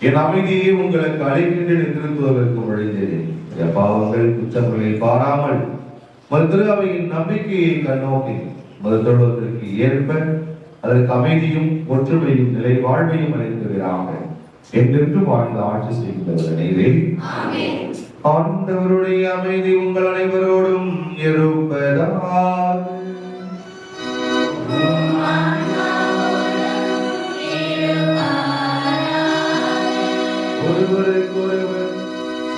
என் அமைதியை உங்களுக்கு அழைக்கின்றேன் திருத்துவதற்கு வழிந்தேன். பாவங்கள் குற்றங்களை பாராமல் மறு அவையின் நம்பிக்கையை கண்ணோக்கி மறுத்தொழுவதற்கு ஏற்ப அதற்கு அமைதியும் ஒற்றுமையும் நிலை வாழ்வையும் அளிக்கிறாங்க என்றென்று வாழ்ந்து ஆட்சி செய்கின்றவர்களே. ஆண்டவருடைய அமைதி உங்கள் அனைவரோடும் இருப்பதாக. ஒருவருக்கொருவர்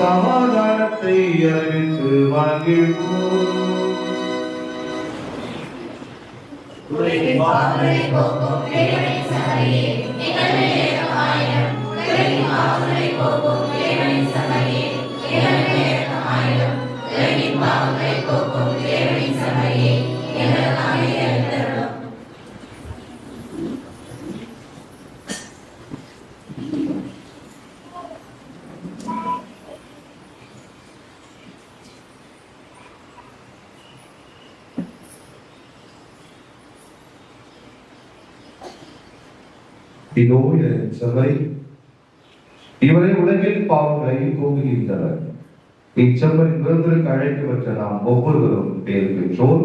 சமாதானத்தை அறிவித்து மகிழ்வோம். இதோ என் சபை, இவரை உலகில் பாவங்களை போக்குகின்றனர். இச்சபை விருந்திற்கு அழைக்கப்பட்ட நாம் ஒவ்வொருவரும் பேர் பெற்றோர்.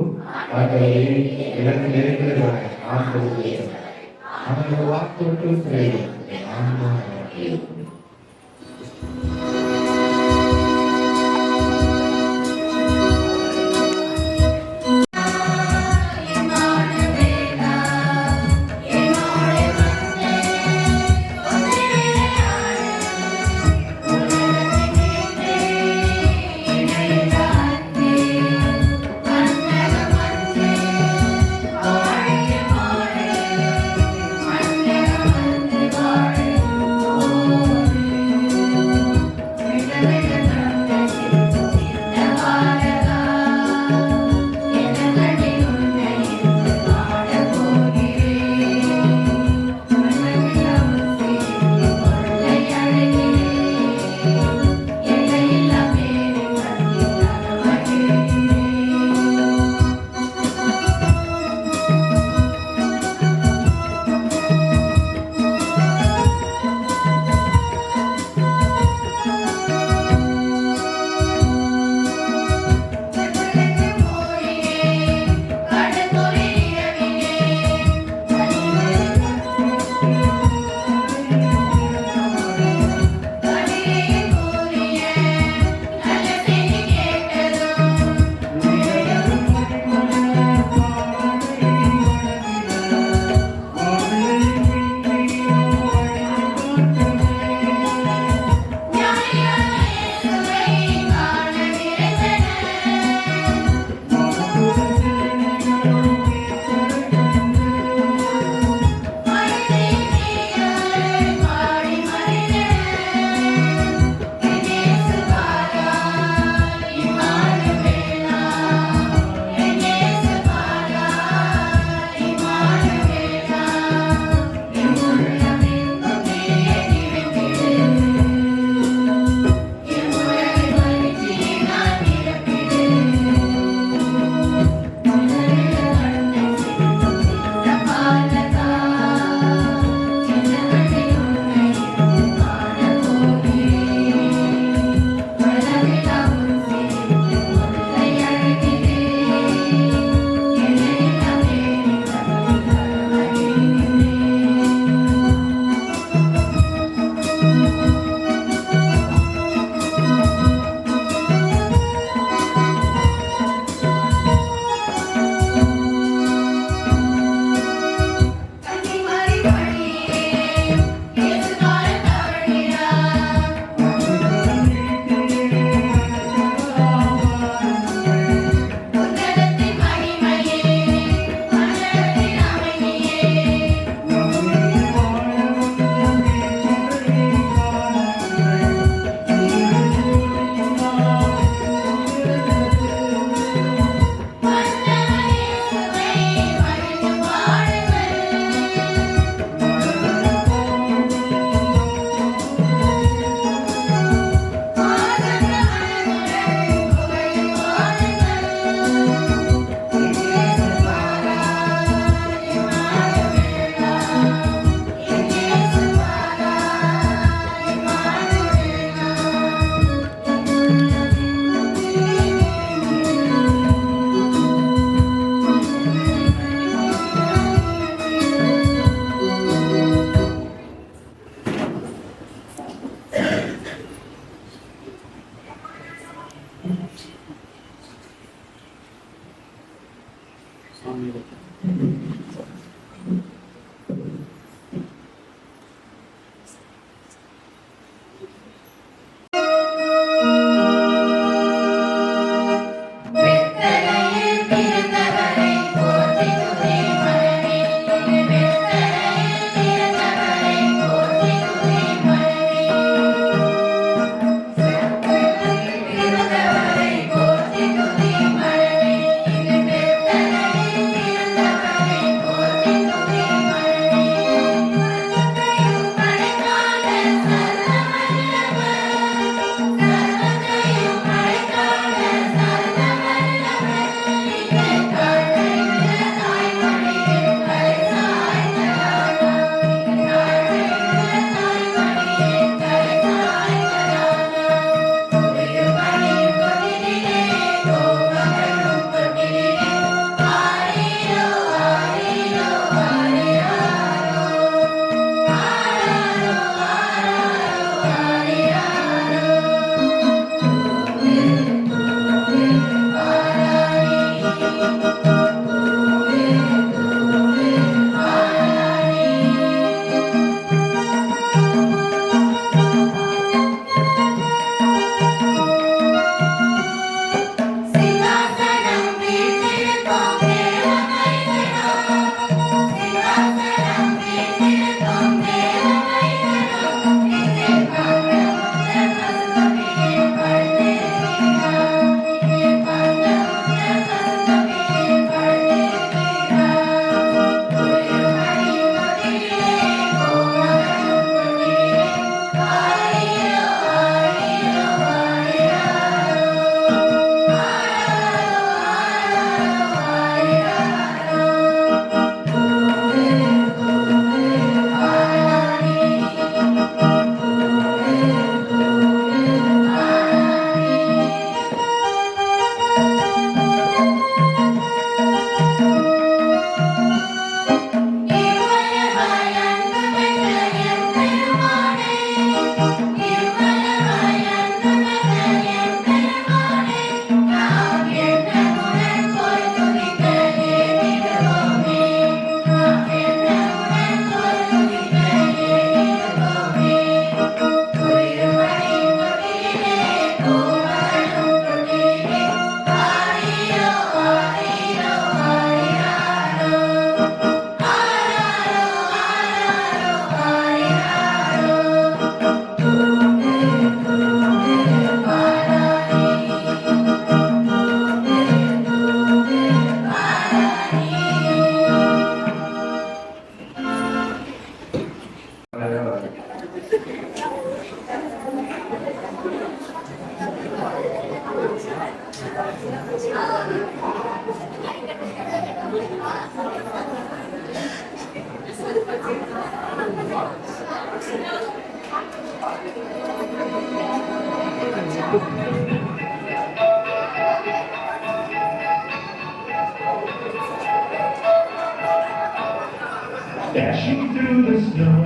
Dashing through the snow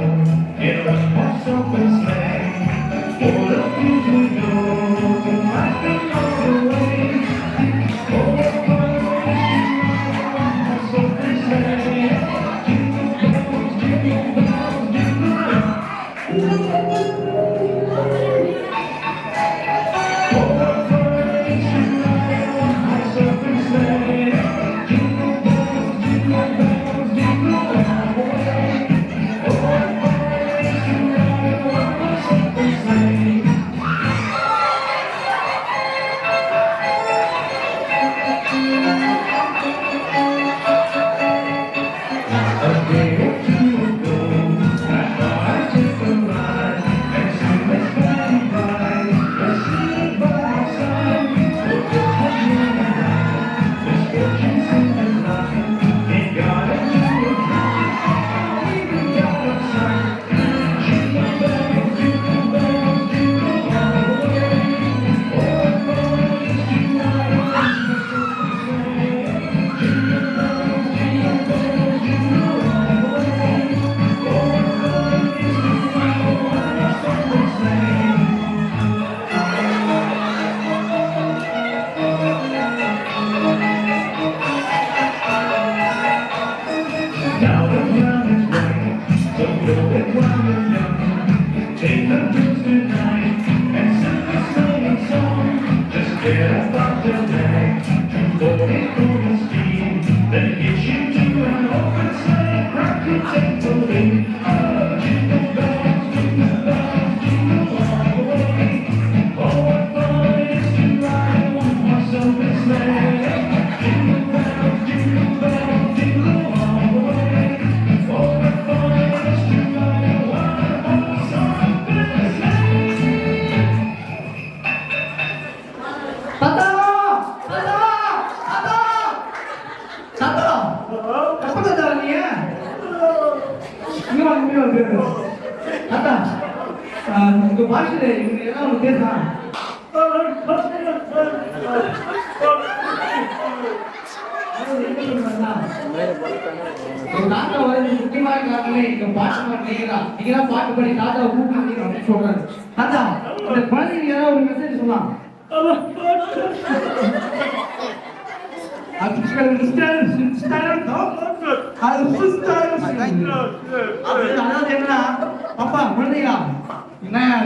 in a horse open sleigh, all the fields we know, laughing all the way. Oh, horse open sleigh, jingle bells, jingle bells, jingle bells. Oh, what fun it is to ride on a horse open sleigh, jingle bells, jingle bells, jingle bells.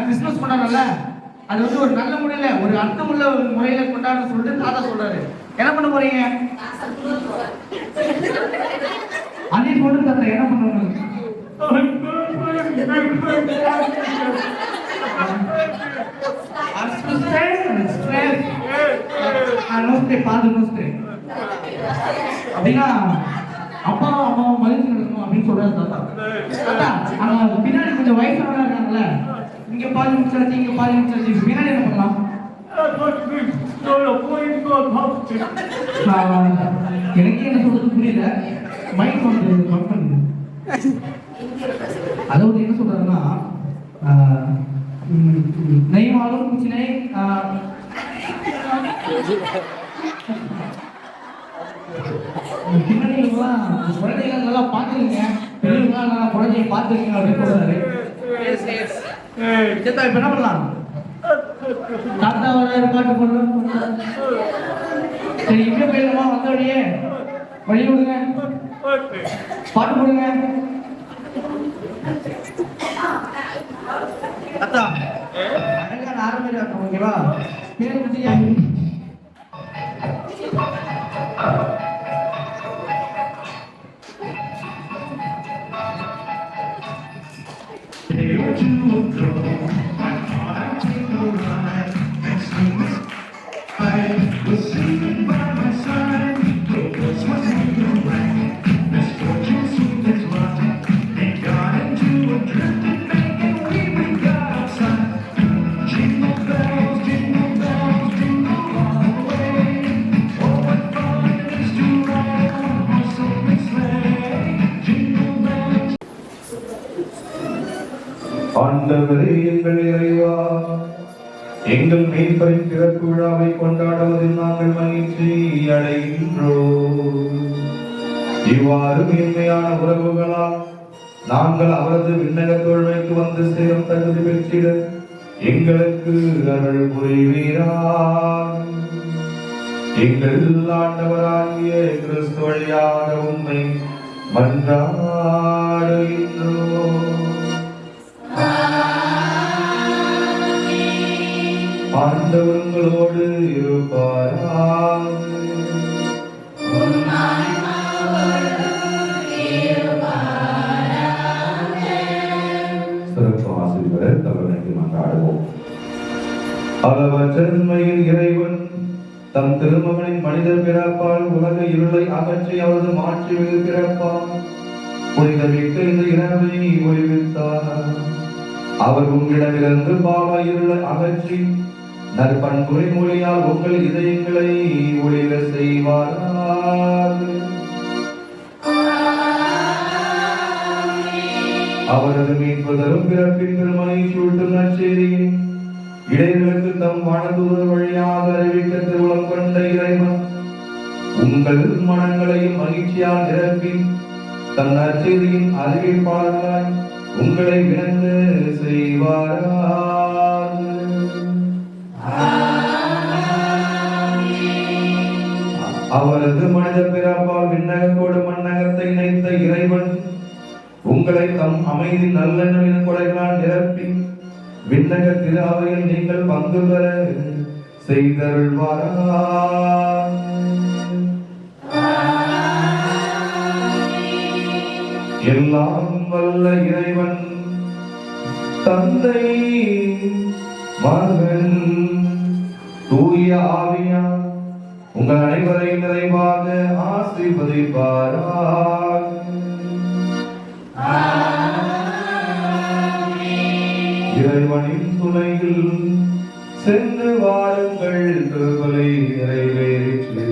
Christmas கொண்டாடல அது வந்து ஒரு நல்ல முறையில ஒரு அர்த்தமுள்ள ஒரு முறையில கொண்டாட சொல்லிட்டு தாத்தா சொல்றாரு. என்ன பண்ண போறீங்க? அன்னைக்கு கொண்டு தாத்தா என்ன பண்ணுவாங்க? அப்படின்னா அப்பா அம்மாவும் மதிச்சு நடக்கணும் அப்படின்னு சொல்றாரு தாத்தா. தாத்தா ஆனா பின்னாடி கொஞ்சம் வயசானவங்க இருக்காங்கல்ல, இங்க பாதி முடிச்சாச்சு இங்க பாதி முடிச்சாச்சு, பின்னாடி என்ன பண்ணலாம்? எனக்கு என்ன சொல்றது புரியல, மைண்ட் வந்து ஒர்க் பண்ணுது. அதாவது என்ன சொல்றாருன்னா நெய்மாலும் குச்சினை பின்னணிகள்லாம் குழந்தைகள் நல்லா பார்த்துருங்க, பெரியவங்க நல்லா குழந்தைய பார்த்துருக்கீங்க அப்படின்னு சொல்றாரு. சேத்தா இப்ப என்ன பண்ணலாம்? தாத்தா வர பாட்டு போடுறோம். சரி இங்க போயிடலாமா? வந்தோடையே வழி விடுங்க, பாட்டு போடுங்க. தாத்தா அழகான ஆரம்பிக்க ஓகேவா? பேர் குட்டியா Misfortune seemed as luck, they got into a drifting ஆண்டவரே எங்கள் இறைவா, எங்கள் மீட்பரின் பிறப்பு விழாவை கொண்டாடுவதில் நாங்கள் மகிழ்ச்சி அடைகின்றோம். இவ்வாறு மேன்மையான உறவுகளால் நாங்கள் அவரது விண்ணக தோழ்மைக்கு வந்து சேரும் தகுதி பெற்றிட எங்களுக்கு அருள் புரிவீராக. எங்கள் ஆண்டவராகிய கிறிஸ்து வழியாக உம்மை மன்றாடுகின்றோம். ஆண்டவர் உங்களோடு இருப்பாராக. சிறப்பு ஆசிரியர் தலைவனுக்கு மன்றாடுவோம். அளவற்றன்மையின் இறைவன் தம் திருமகனின் மனிதர் பிறப்பால் உலக இருளை அகற்றி அவரது மாற்றி மிகு பிறப்பால் புனித மிக்க இந்த இரவை ஓய்வித்தார். அவர் உங்களிடமிருந்து பாவ இருளை அகற்றி நற்பண்புரை மொழியால் உங்கள் இதயங்களை ஒளிர செய்வார். அவரது மீட்பு தரும் பிறப்பின் பெருமை சூட்டும் நற்செய்தியை இடைகளுக்கு தம் வானதூதர் வழியாக அறிவிக்க திருவுளம் கொண்ட இறைவன் உங்கள் மனங்களையும் மகிழ்ச்சியால் நிரப்பி தன் நற்செய்தியின் அறிவிப்பாளர்களாய் உங்களை விளங்க செய்வாராக. அவரது மனித பிறப்பால் விண்ணகத்தோடு மண்ணகத்தை இணைத்த இறைவன் உங்களை தம் அமைதி நல்லெண்ணமின் கொடைகளால் நிரப்பி விண்ணக திரு அவையில் நீங்கள் பங்கு பெற செய்தருள்வாராக. எல்லாம் வல்ல இறைவன் தந்தை மகன் தூய ஆவியார் உங்கள் அனைவரையும் நிறைவாக ஆசீர்வதிப்பாராக. இறைவனின் துணையில் சென்று வாருங்கள், திருப்பலி நிறைவேறிற்று.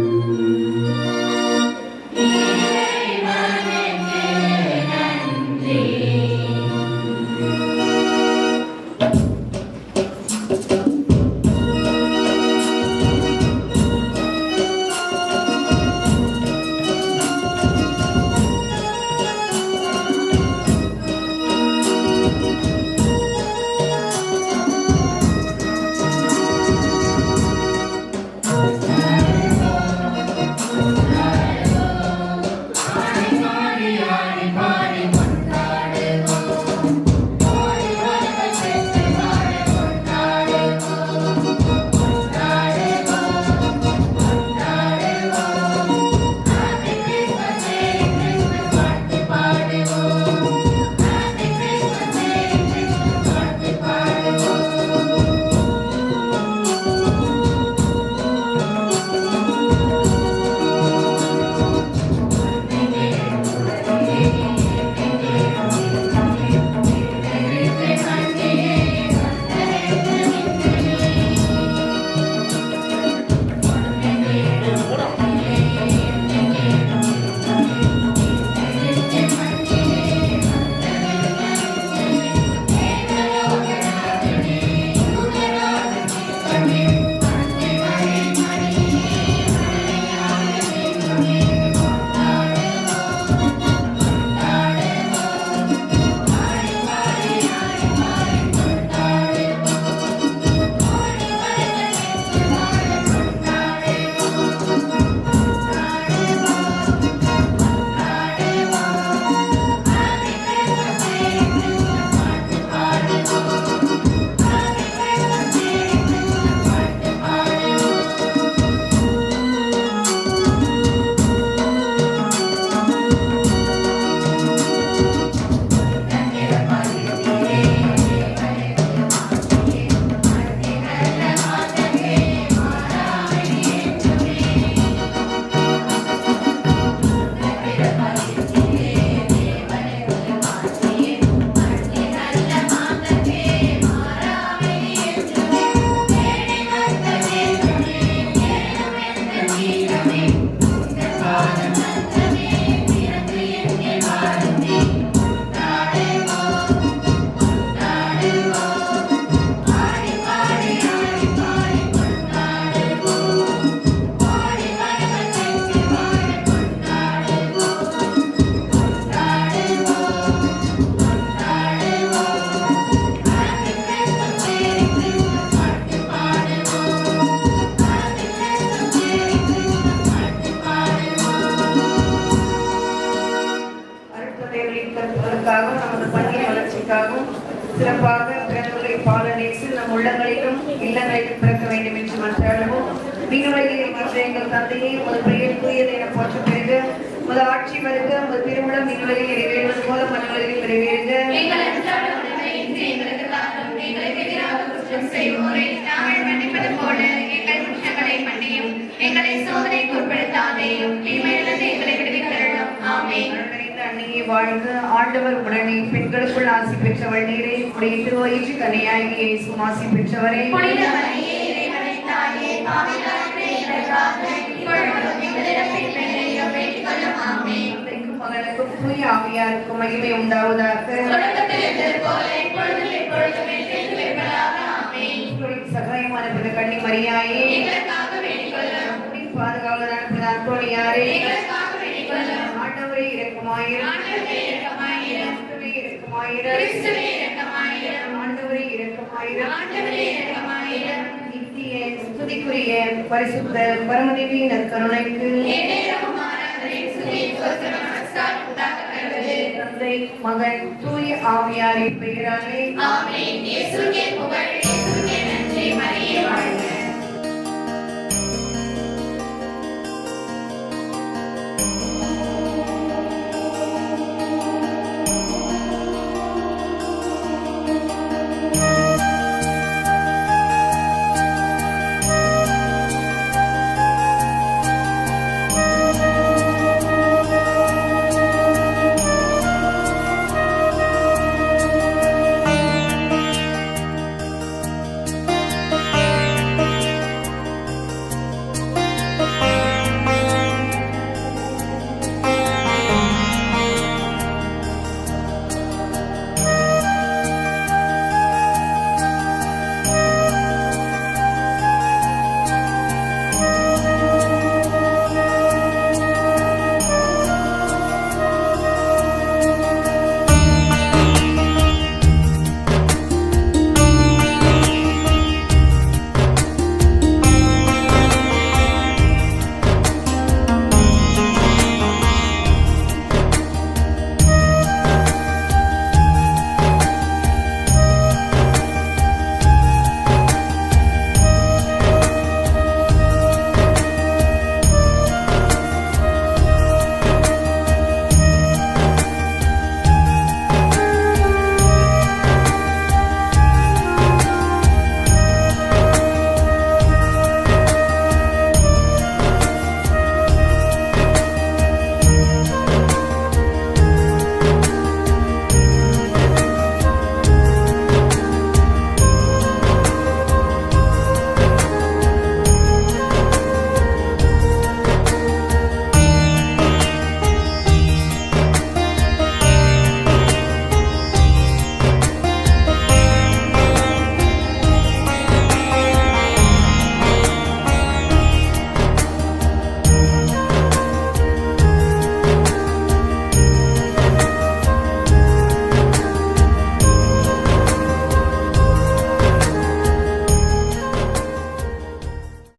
சிறப்பாக பிறந்தவர்களை பாலனேசு நம் உள்ளங்களிலும் இல்லங்களிலும் பிறக்க வேண்டும் என்று மன்றாடுவோம். விண்ணுலகில் மற்ற எங்கள் தந்தையை உமது பெயர் தூயது என போற்ற பெறுக. உமது ஆட்சி வருக. உமது திருவிழம் விண்ணுலகில் நிறைவேறுவது போல மண்ணுலகில் நிறைவேறுக. எங்கள் அன்றாட உணவை இன்று எங்களுக்கு தாரும். எங்களுக்கு எதிராக குற்றம் செய்வோரை நாங்கள் மன்னிப்பது போல எங்கள் குற்றங்களை மன்னியும். எங்களை சோதனைக்கு உட்படுத்தாதேயும் தீமையிலிருந்து எங்களை விடுவித்தருளும். ஆமென். அன்னையே வாழ்க. ஆண்டவர் உடனே பெண்களுக்குள் ஆசி பெற்றவள் நீரே. உடைய திருவயிற்று கன்னியாகி இயேசுவும் ஆசி பெற்றவரே. புனித மரியே, இறைவனின் தாயே, பாவிகளாகிய எங்களுக்காக இப்பொழுதும் எங்கள் இறப்பின் வேளையிலும் வேண்டிக் கொள்ளும். ஆமென். தந்தைக்கும் மகனுக்கும் தூய ஆவியாருக்கும் மகிமை உண்டாவதாக. தொடக்கத்தில் இருந்தது போல இப்பொழுதும் எப்பொழுதும் என்றென்றும் இருப்பதாக. ஆமென். சகாயமான பிற கன்னி மரியாயே, எங்களுக்காக வேண்டிக் கொள்ளும். பாதுகாவலரான பிற அந்தோணியாரே, எங்களுக்காக வேண்டிக் கொள்ளும். ஆண்டவரே இரக்கமாயிரும். ஆண்டவரே இரக்கமாயிரும். கிறிஸ்துவே இரக்கமாயிரும். கிறிஸ்துவே இரக்கமாயிரும். ஆண்டவரே இரக்கமாயிரும். ஆண்டவரே இரக்கமாயிரும். நித்திய ஸ்துதிக்குரிய பரிசுத்த பரமதேவி நற்கருணைக்கு எந்நேரமும் ஆராதனையும் துதியும் ஸ்தோத்திரமும் நமஸ்காரமும் உண்டாகக் கடவது. தந்தை, மகன், தூய ஆவியாரின் பெயராலே ஆமென். இயேசுவுக்கே புகழ்.